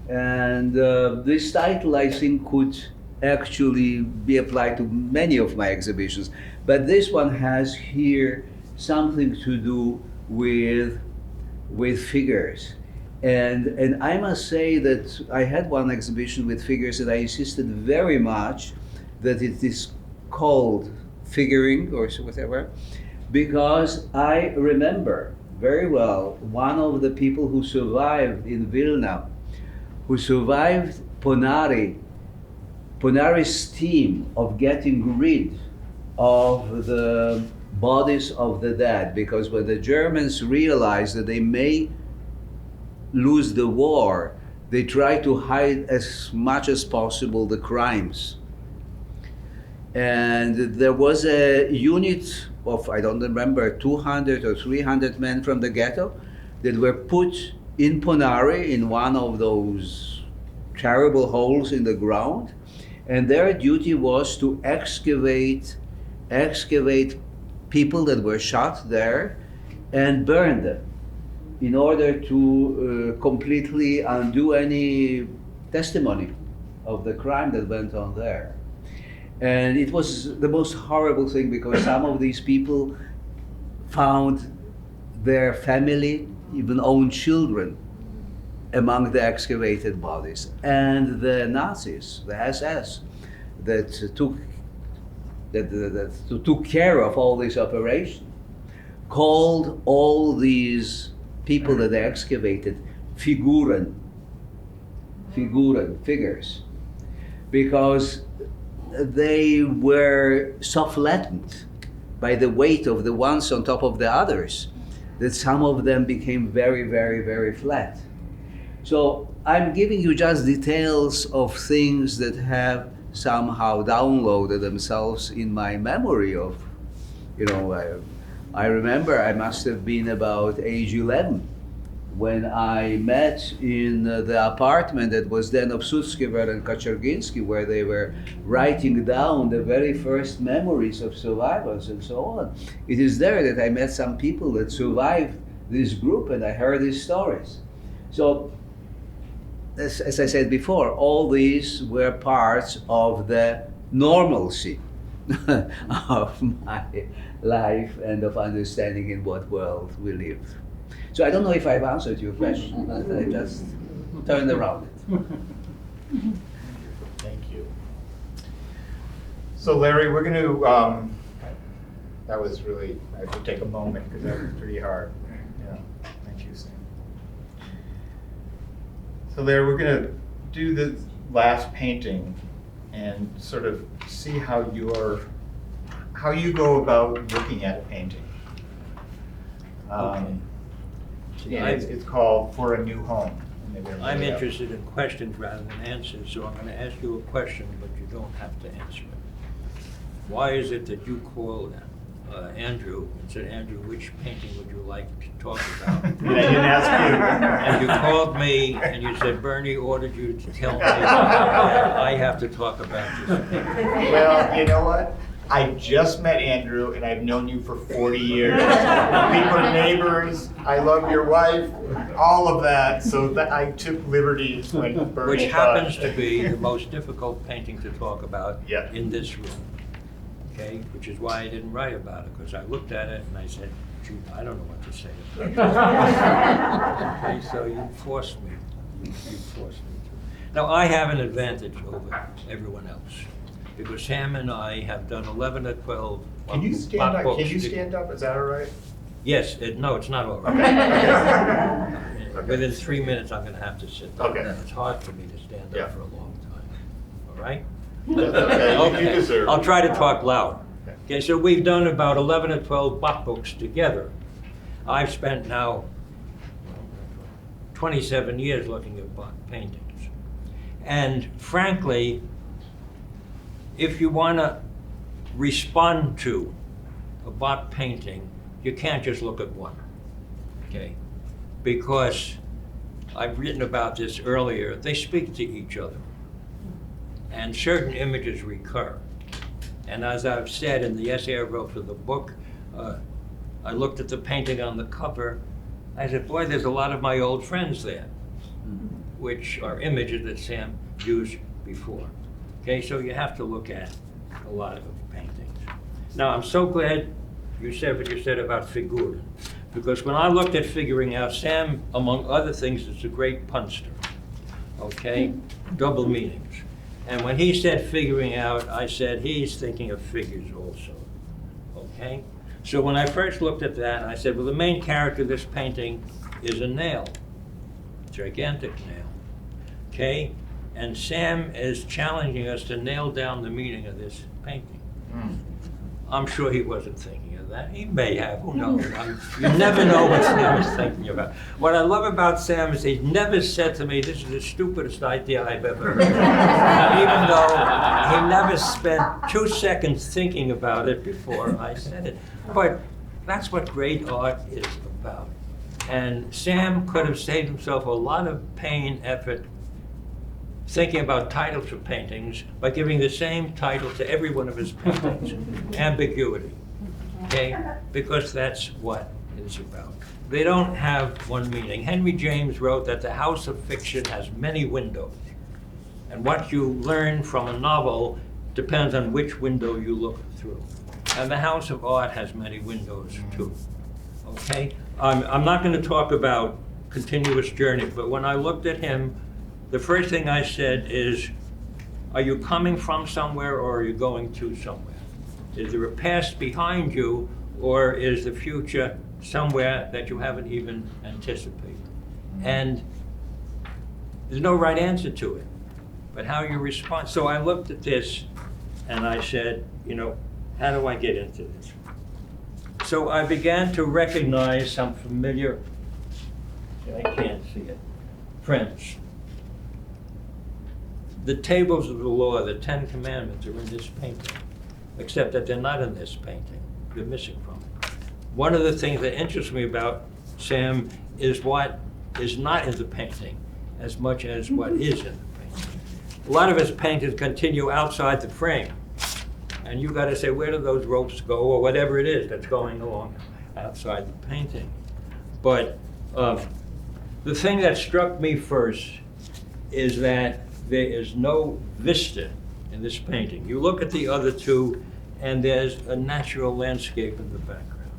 And this title, I think, could actually be applied to many of my exhibitions. But this one has here something to do with figures. And I must say that I had one exhibition with figures that I insisted very much that it is called figuring or whatever, because I remember very well one of the people who survived in Vilna, who survived Ponari's scheme of getting rid of the bodies of the dead, because when the Germans realized that they may lose the war, they tried to hide as much as possible the crimes. And there was a unit of, I don't remember, 200 or 300 men from the ghetto that were put in Ponari in one of those terrible holes in the ground. And their duty was to excavate people that were shot there and burn them in order to completely undo any testimony of the crime that went on there. And it was the most horrible thing because some of these people found their family, even own children, among the excavated bodies. And the Nazis, the SS, that took care of all this operation, called all these people that they excavated figuren, figures, because they were so flattened by the weight of the ones on top of the others that some of them became very, very, very flat. So I'm giving you just details of things that have somehow downloaded themselves in my memory of, I remember I must have been about age 11 when I met in the apartment that was then of Sutskever and Kaczerginski, where they were writing down the very first memories of survivors and so on. It is there that I met some people that survived this group and I heard these stories. So, as I said before, all these were parts of the normalcy of my life and of understanding in what world we live. So I don't know if I've answered your question, but I just turned around it. Thank you. So Larry, we're going to, that was really, I have to take a moment because that was pretty hard. Yeah, thank you, Sam. So Larry, we're going to do the last painting and sort of see how you go about looking at a painting. Okay. Yeah, it's called For a New Home. I'm interested in questions rather than answers, so I'm going to ask you a question, but you don't have to answer it. Why is it that you called Andrew and said, Andrew, which painting would you like to talk about? I didn't ask you. And you called me and you said, Bernie ordered you to tell me I have to talk about this painting. Well, you know what? I just met Andrew and I've known you for 40 years. We were neighbors. I love your wife, all of that. So I took liberties when Bernie Which happens to be the most difficult painting to talk about in this room. Okay, which is why I didn't write about it, because I looked at it and I said, shoot, I don't know what to say about it. Okay, so you forced me. You forced me to. Now, I have an advantage over everyone else, because Sam and I have done 11 or 12 Can you stand up? Can you stand up? Is that all right? Yes. No, it's not all right. Okay. Within 3 minutes, I'm going to have to sit down. Okay. It's hard for me to stand up for a long time. All right? That's okay. Okay. You deserve it. I'll try to talk loud. Okay, so we've done about 11 or 12 Bak books together. I've spent now 27 years looking at Bak paintings. And frankly, if you want to respond to a Bak painting, you can't just look at one, okay? Because I've written about this earlier, they speak to each other. And certain images recur. And as I've said in the essay I wrote for the book, I looked at the painting on the cover. I said, boy, there's a lot of my old friends there, which are images that Sam used before. Okay, so you have to look at a lot of paintings. Now, I'm so glad you said what you said about figuren, because when I looked at figuring out, Sam, among other things, is a great punster, okay? Double meanings. And when he said figuring out, I said he's thinking of figures also, okay? So when I first looked at that, I said, well, the main character of this painting is a nail, gigantic nail, okay? And Sam is challenging us to nail down the meaning of this painting. I'm sure he wasn't thinking of that. He may have, who knows? You never know what Sam is thinking about. What I love about Sam is he's never said to me, this is the stupidest idea I've ever heard. Even though he never spent 2 seconds thinking about it before I said it. But that's what great art is about. And Sam could have saved himself a lot of pain, effort, thinking about titles for paintings by giving the same title to every one of his paintings. Ambiguity, okay? Because that's what it's about. They don't have one meaning. Henry James wrote that the house of fiction has many windows. And what you learn from a novel depends on which window you look through. And the house of art has many windows too, okay? I'm not going to talk about continuous journey, but when I looked at him, the first thing I said is, are you coming from somewhere or are you going to somewhere? Is there a past behind you or is the future somewhere that you haven't even anticipated? And there's no right answer to it, but how you respond. So I looked at this and I said, you know, how do I get into this? So I began to recognize some familiar, I can't see it, prints. The tables of the law, the 10 Commandments are in this painting, except that they're not in this painting. They're missing from it. One of the things that interests me about Sam is what is not in the painting as much as what is in the painting. A lot of his paintings continue outside the frame. And you got to say, where do those ropes go, or whatever it is that's going along outside the painting. But the thing that struck me first is that there is no vista in this painting. You look at the other two, and there's a natural landscape in the background.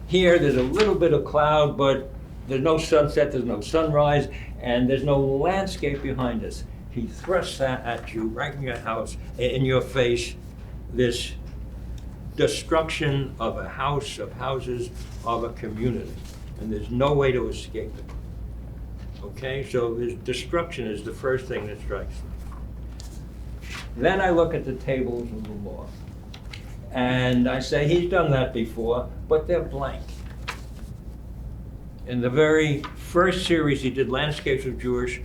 Here, there's a little bit of cloud, but there's no sunset, there's no sunrise, and there's no landscape behind us. He thrusts that at you right in your house, in your face, this destruction of a house, of houses, of a community. And there's no way to escape it. Okay, so this destruction is the first thing that strikes me. Then I look at the tables of the law. And I say, he's done that before, but they're blank. In the very first series he did, Landscapes of Jewish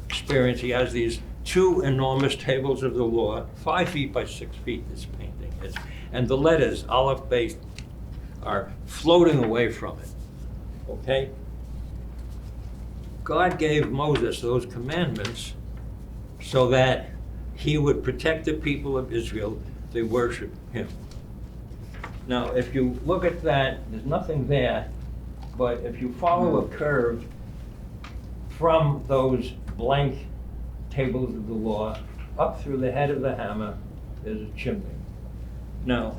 Experience, he has these 2 enormous tables of the law, 5 feet by 6 feet, this painting is. And the letters, Aleph, Beit, are floating away from it, okay? God gave Moses those commandments so that he would protect the people of Israel. They worship him. Now, if you look at that, there's nothing there, but if you follow a curve from those blank tables of the law up through the head of the hammer, there's a chimney. Now,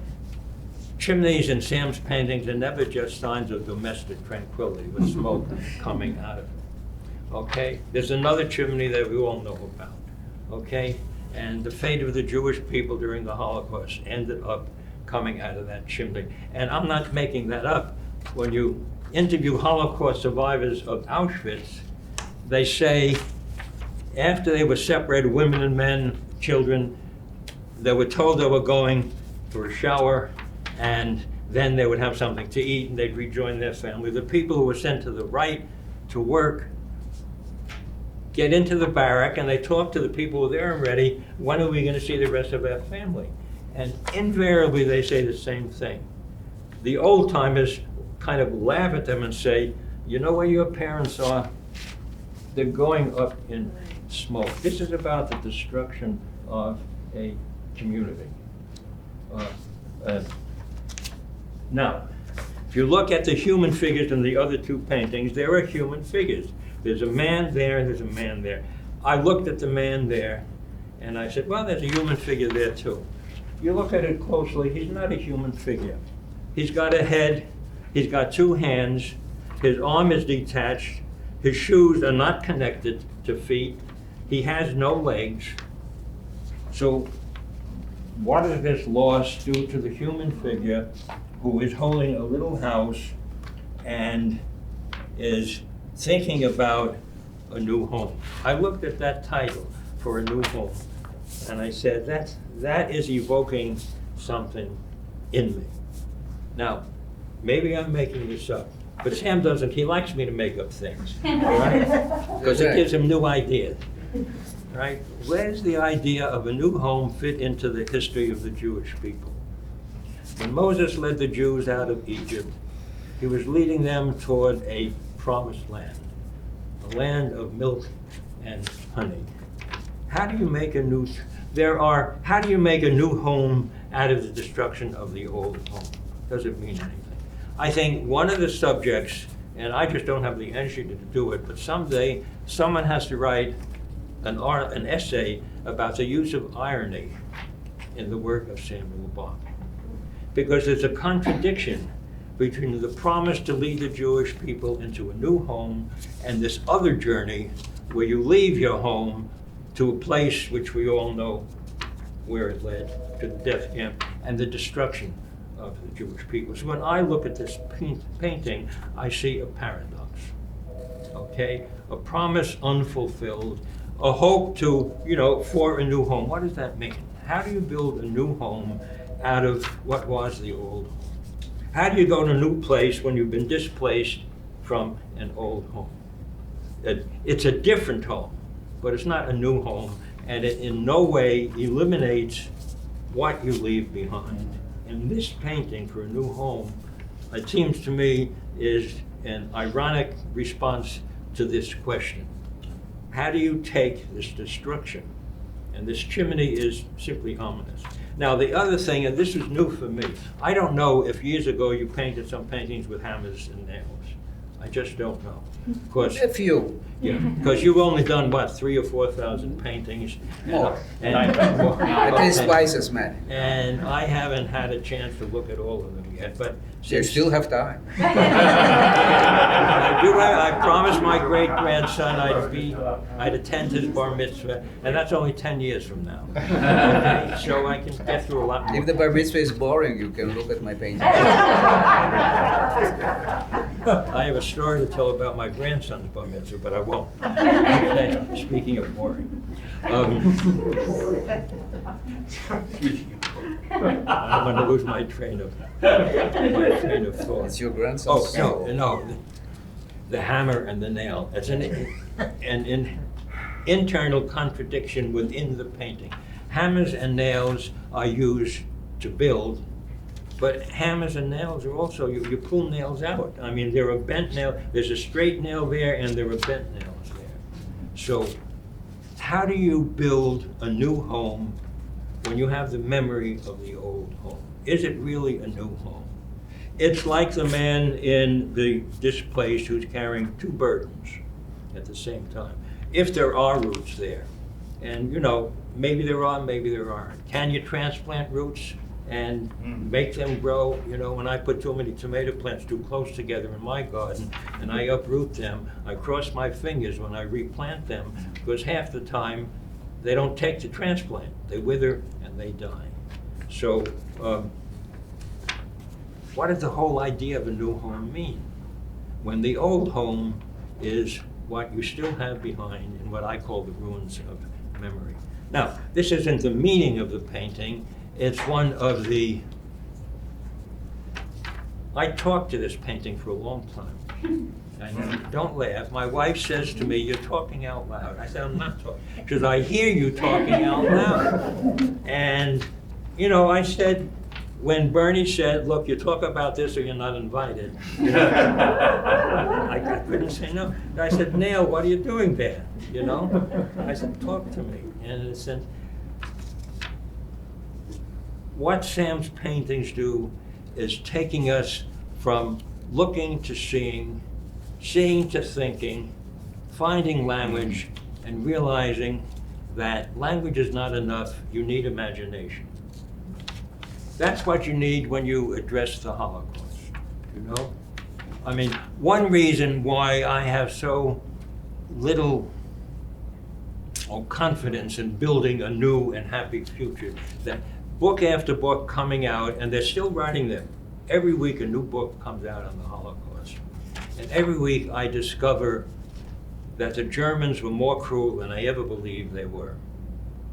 chimneys in Sam's paintings are never just signs of domestic tranquility with smoke coming out of it. Okay? There's another chimney that we all know about. Okay? And the fate of the Jewish people during the Holocaust ended up coming out of that chimney. And I'm not making that up. When you interview Holocaust survivors of Auschwitz, they say after they were separated, women and men, children, they were told they were going for a shower, and then they would have something to eat and they'd rejoin their family. The people who were sent to the right to work get into the barrack and they talk to the people who are there and ready, when are we going to see the rest of our family? And invariably they say the same thing. The old timers kind of laugh at them and say, you know where your parents are? They're going up in smoke. This is about the destruction of a community. Now, if you look at the human figures in the other 2 paintings, there are human figures. There's a man there and there's a man there. I looked at the man there and I said, well, there's a human figure there too. If you look at it closely, he's not a human figure. He's got a head, he's got 2 hands, his arm is detached, his shoes are not connected to feet, he has no legs. So what does this loss do to the human figure who is holding a little house and is thinking about a new home? I looked at that title, For a New Home, and I said, that is evoking something in me. Now, maybe I'm making this up, but Sam doesn't, he likes me to make up things, all right? Because it gives him new ideas, right? Where's the idea of a new home fit into the history of the Jewish people? When Moses led the Jews out of Egypt, he was leading them toward a promised land, a land of milk and honey. How do you make a new, how do you make a new home out of the destruction of the old home? Does it mean anything? I think one of the subjects, and I just don't have the energy to do it, but someday someone has to write an essay about the use of irony in the work of Samuel Bak. Because there's a contradiction between the promise to lead the Jewish people into a new home and this other journey where you leave your home to a place which we all know where it led, to the death camp and the destruction of the Jewish people. So when I look at this painting, I see a paradox, okay? A promise unfulfilled, a hope to, for a new home. What does that mean? How do you build a new home out of what was the old home? How do you go to a new place when you've been displaced from an old home? It's a different home, but it's not a new home, and it in no way eliminates what you leave behind. And this painting for a new home, it seems to me, is an ironic response to this question. How do you take this destruction? And this chimney is simply ominous. Now, the other thing, and this is new for me, I don't know if years ago you painted some paintings with hammers and nails. I just don't know. A few. Yeah, because you've only done, what, 3,000 or 4,000 paintings? More. More. At least twice as many. And I haven't had a chance to look at all of them yet, but You still have time. I promised my great-grandson I'd attend his bar mitzvah, and that's only 10 years from now. Okay, so I can get through a lot more. If the bar mitzvah is boring, you can look at my painting. I have a story to tell about my grandson's bar mitzvah, but I won't. Okay, speaking of boring. I'm going to lose my train of thought. It's your grandson's. Oh, no. The hammer and the nail. It's an internal contradiction within the painting. Hammers and nails are used to build, but hammers and nails are also, you pull nails out. I mean, there are bent nails, there's a straight nail there, and there are bent nails there. So how do you build a new home when you have the memory of the old home? Is it really a new home? It's like the man in the displaced who's carrying two burdens at the same time. If there are roots there, and maybe there are, maybe there aren't. Can you transplant roots and make them grow? When I put too many tomato plants too close together in my garden and I uproot them, I cross my fingers when I replant them, because half the time they don't take the transplant. They wither and they die. So what does the whole idea of a new home mean when the old home is what you still have behind in what I call the ruins of memory? Now, this isn't the meaning of the painting. It's one of the... I talked to this painting for a long time. And don't laugh. My wife says to me, "You're talking out loud." I said, "I'm not talking." She says, "I hear you talking out loud." And, I said, when Bernie said, "Look, you talk about this or you're not invited," I couldn't say no. I said, "Neil, what are you doing there?" I said, "Talk to me." And in a sense, what Sam's paintings do is taking us from looking to seeing to thinking, finding language, and realizing that language is not enough. You need imagination. That's what you need when you address the Holocaust, I mean, one reason why I have so little confidence in building a new and happy future, that book after book coming out, and they're still writing them. Every week a new book comes out on the Holocaust. And every week I discover that the Germans were more cruel than I ever believed they were,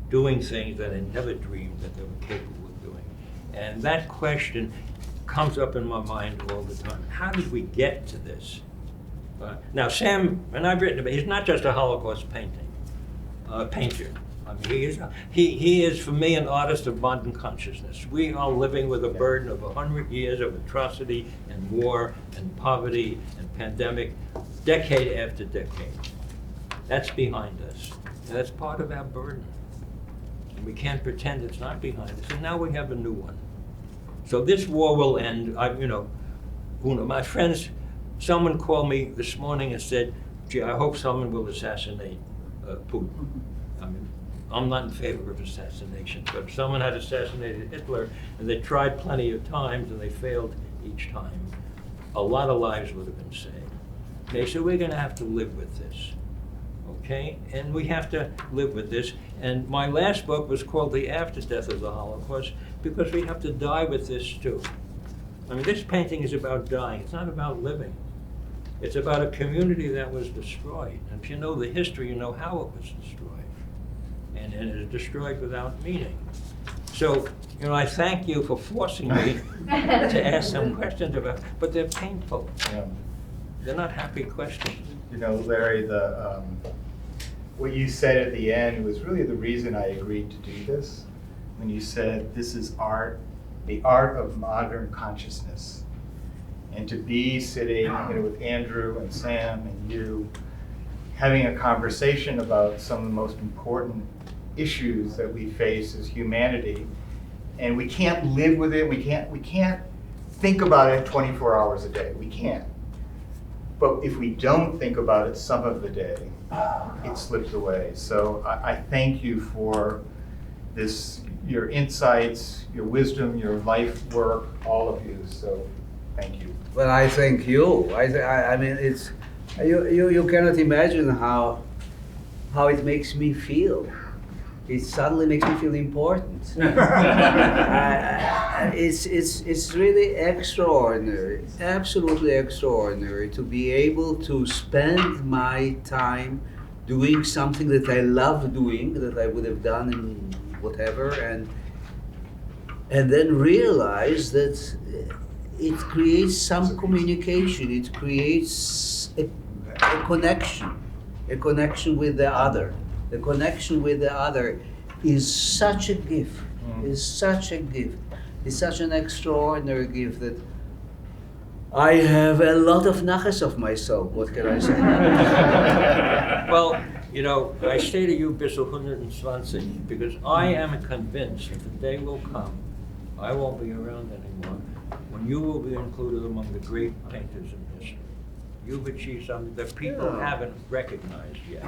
doing things that I never dreamed that they were capable of doing. And that question, comes up in my mind all the time. How did we get to this? Now, Sam, and I've written about, he's not just a Holocaust painter. I mean, he is, for me, an artist of modern consciousness. We are living with a burden of 100 years of atrocity and war and poverty and pandemic, decade after decade. That's behind us. And that's part of our burden. And we can't pretend it's not behind us. And now we have a new one. So this war will end. My friends, someone called me this morning and said, gee, I hope someone will assassinate Putin. I mean, I'm not in favor of assassination, but if someone had assassinated Hitler, and they tried plenty of times and they failed each time, a lot of lives would have been saved. They said, we're going to have to live with this, okay? And we have to live with this. And my last book was called The After Death of the Holocaust, because we have to die with this too. I mean, this painting is about dying. It's not about living. It's about a community that was destroyed. And if you know the history, you know how it was destroyed. And it is destroyed without meaning. So, I thank you for forcing me to ask some questions about, but they're painful. Yeah. They're not happy questions. Larry, what you said at the end was really the reason I agreed to do this. When you said, this is art, the art of modern consciousness. And to be sitting with Andrew and Sam and you, having a conversation about some of the most important issues that we face as humanity, and we can't live with it, we can't think about it 24 hours a day, we can't. But if we don't think about it some of the day, it slips away. So I thank you for this, your insights, your wisdom, your life work, all of you, so thank you. Well, I thank you. I mean, it's, you cannot imagine how it makes me feel. It suddenly makes me feel important. It's really extraordinary, absolutely extraordinary to be able to spend my time doing something that I love doing, that I would have done in whatever, and then realize that it creates some communication, it creates a connection with the other. The connection with the other is such a gift, is such a gift. It's such an extraordinary gift that I have a lot of nachas of myself, what can I say? Well, I say to you, bis 120, because I am convinced that the day will come, I won't be around anymore, when you will be included among the great painters in history. You've achieved something that people haven't recognized yet.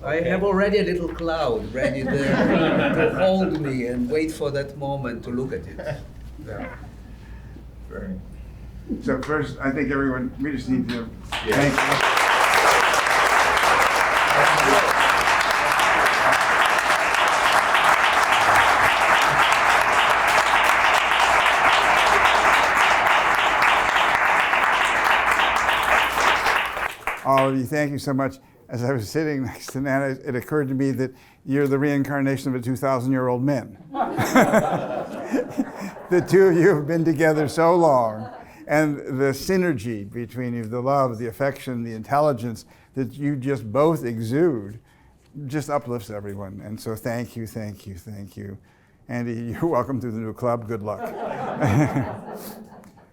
I have already a little cloud ready to hold me and wait for that moment to look at it. Yeah. Very. So first, I think everyone, we just need to thank you. All of you, thank you so much. As I was sitting next to Nana, it occurred to me that you're the reincarnation of a 2,000-year-old men. The two of you have been together so long, and the synergy between you, the love, the affection, the intelligence that you just both exude, just uplifts everyone. And so thank you, thank you, thank you. Andy, you're welcome to the new club. Good luck.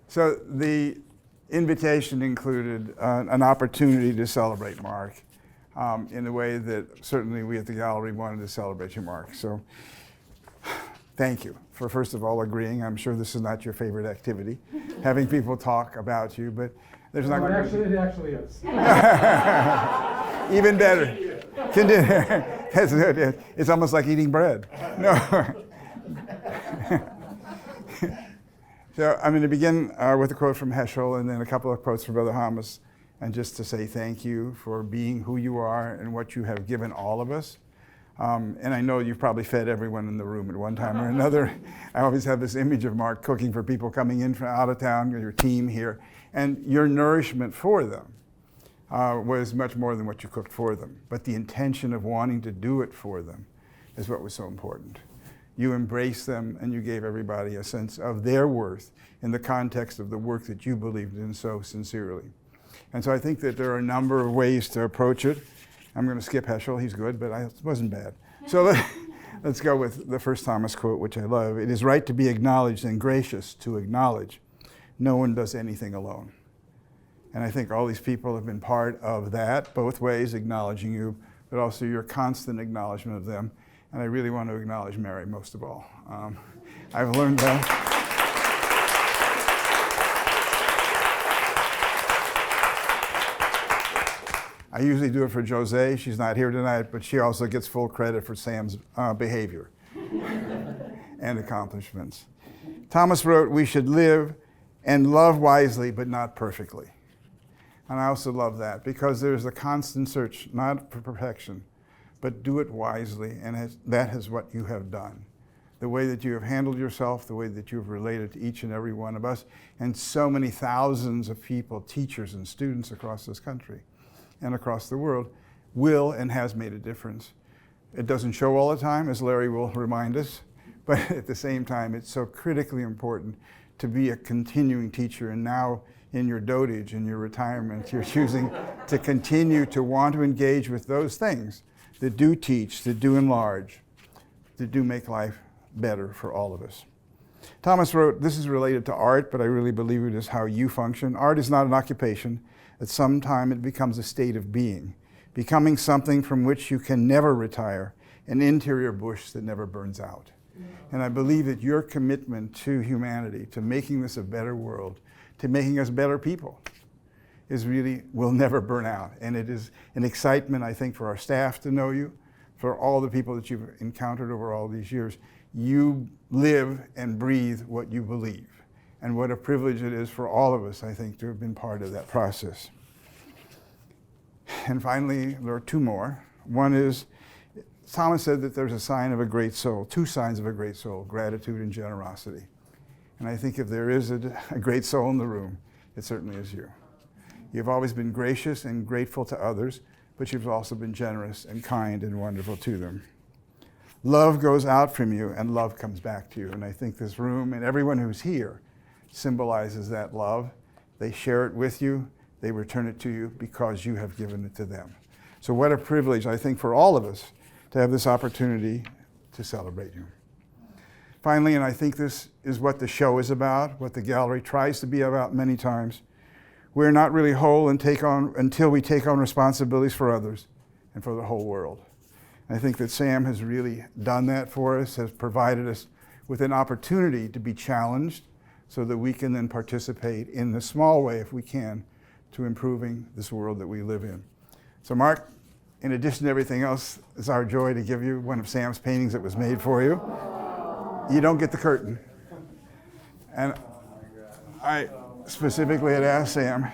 So the invitation included an opportunity to celebrate Mark in a way that certainly we at the gallery wanted to celebrate you, Mark. So thank you for, first of all, agreeing. I'm sure this is not your favorite activity, having people talk about you, but there's not going to be... It actually is. Even better. It's almost like eating bread. No. So I'm going to begin with a quote from Heschel and then a couple of quotes from Brother Hamas, and just to say thank you for being who you are and what you have given all of us. And I know you've probably fed everyone in the room at one time or another. I always have this image of Mark cooking for people coming in from out of town, your team here, and your nourishment for them was much more than what you cooked for them. But the intention of wanting to do it for them is what was so important. You embraced them and you gave everybody a sense of their worth in the context of the work that you believed in so sincerely. And so I think that there are a number of ways to approach it. I'm going to skip Heschel, he's good, but it wasn't bad. So let's go with the first Thomas quote, which I love. It is right to be acknowledged and gracious to acknowledge. No one does anything alone. And I think all these people have been part of that, both ways, acknowledging you, but also your constant acknowledgement of them. And I really want to acknowledge Mary most of all. I've learned that. I usually do it for Jose. She's not here tonight, but she also gets full credit for Sam's behavior and accomplishments. Thomas wrote, we should live and love wisely, but not perfectly. And I also love that because there's a constant search, not for perfection, but do it wisely, and that is what you have done. The way that you have handled yourself, the way that you have related to each and every one of us, and so many thousands of people, teachers and students across this country and across the world, will and has made a difference. It doesn't show all the time, as Larry will remind us, but at the same time, it's so critically important to be a continuing teacher. And now in your dotage, in your retirement, you're choosing to continue to want to engage with those things that do teach, that do enlarge, that do make life better for all of us. Thomas wrote, this is related to art, but I really believe it is how you function. Art is not an occupation. At some time it becomes a state of being, becoming something from which you can never retire, an interior bush that never burns out. And I believe that your commitment to humanity, to making this a better world, to making us better people, will never burn out. And it is an excitement, I think, for our staff to know you, for all the people that you've encountered over all these years. You live and breathe what you believe. And what a privilege it is for all of us, I think, to have been part of that process. And finally, there are two more. One is, Thomas said that there's a sign of a great soul, two signs of a great soul, gratitude and generosity. And I think if there is a great soul in the room, it certainly is you. You've always been gracious and grateful to others, but you've also been generous and kind and wonderful to them. Love goes out from you and love comes back to you. And I think this room and everyone who's here symbolizes that love. They share it with you, they return it to you because you have given it to them. So what a privilege, I think, for all of us to have this opportunity to celebrate you. Finally, and I think this is what the show is about, what the gallery tries to be about many times, we're not really whole until we take on responsibilities for others and for the whole world. And I think that Sam has really done that for us, has provided us with an opportunity to be challenged so that we can then participate in the small way, if we can, to improving this world that we live in. So Mark, in addition to everything else, it's our joy to give you one of Sam's paintings that was made for you. You don't get the curtain. And I specifically had asked Sam,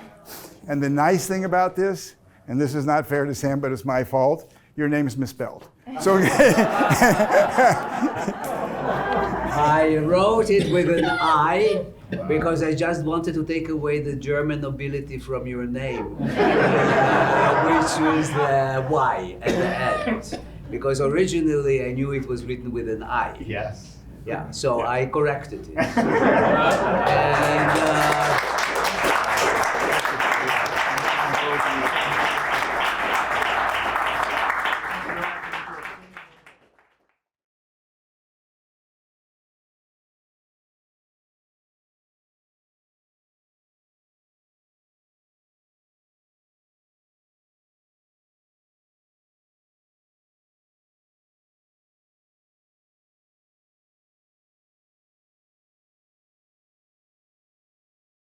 and the nice thing about this, and this is not fair to Sam, but it's my fault, your name is misspelled. So I wrote it with an I because I just wanted to take away the German nobility from your name, which was the Y at the end. Because originally I knew it was written with an I. Yes. Yeah, so I corrected it. And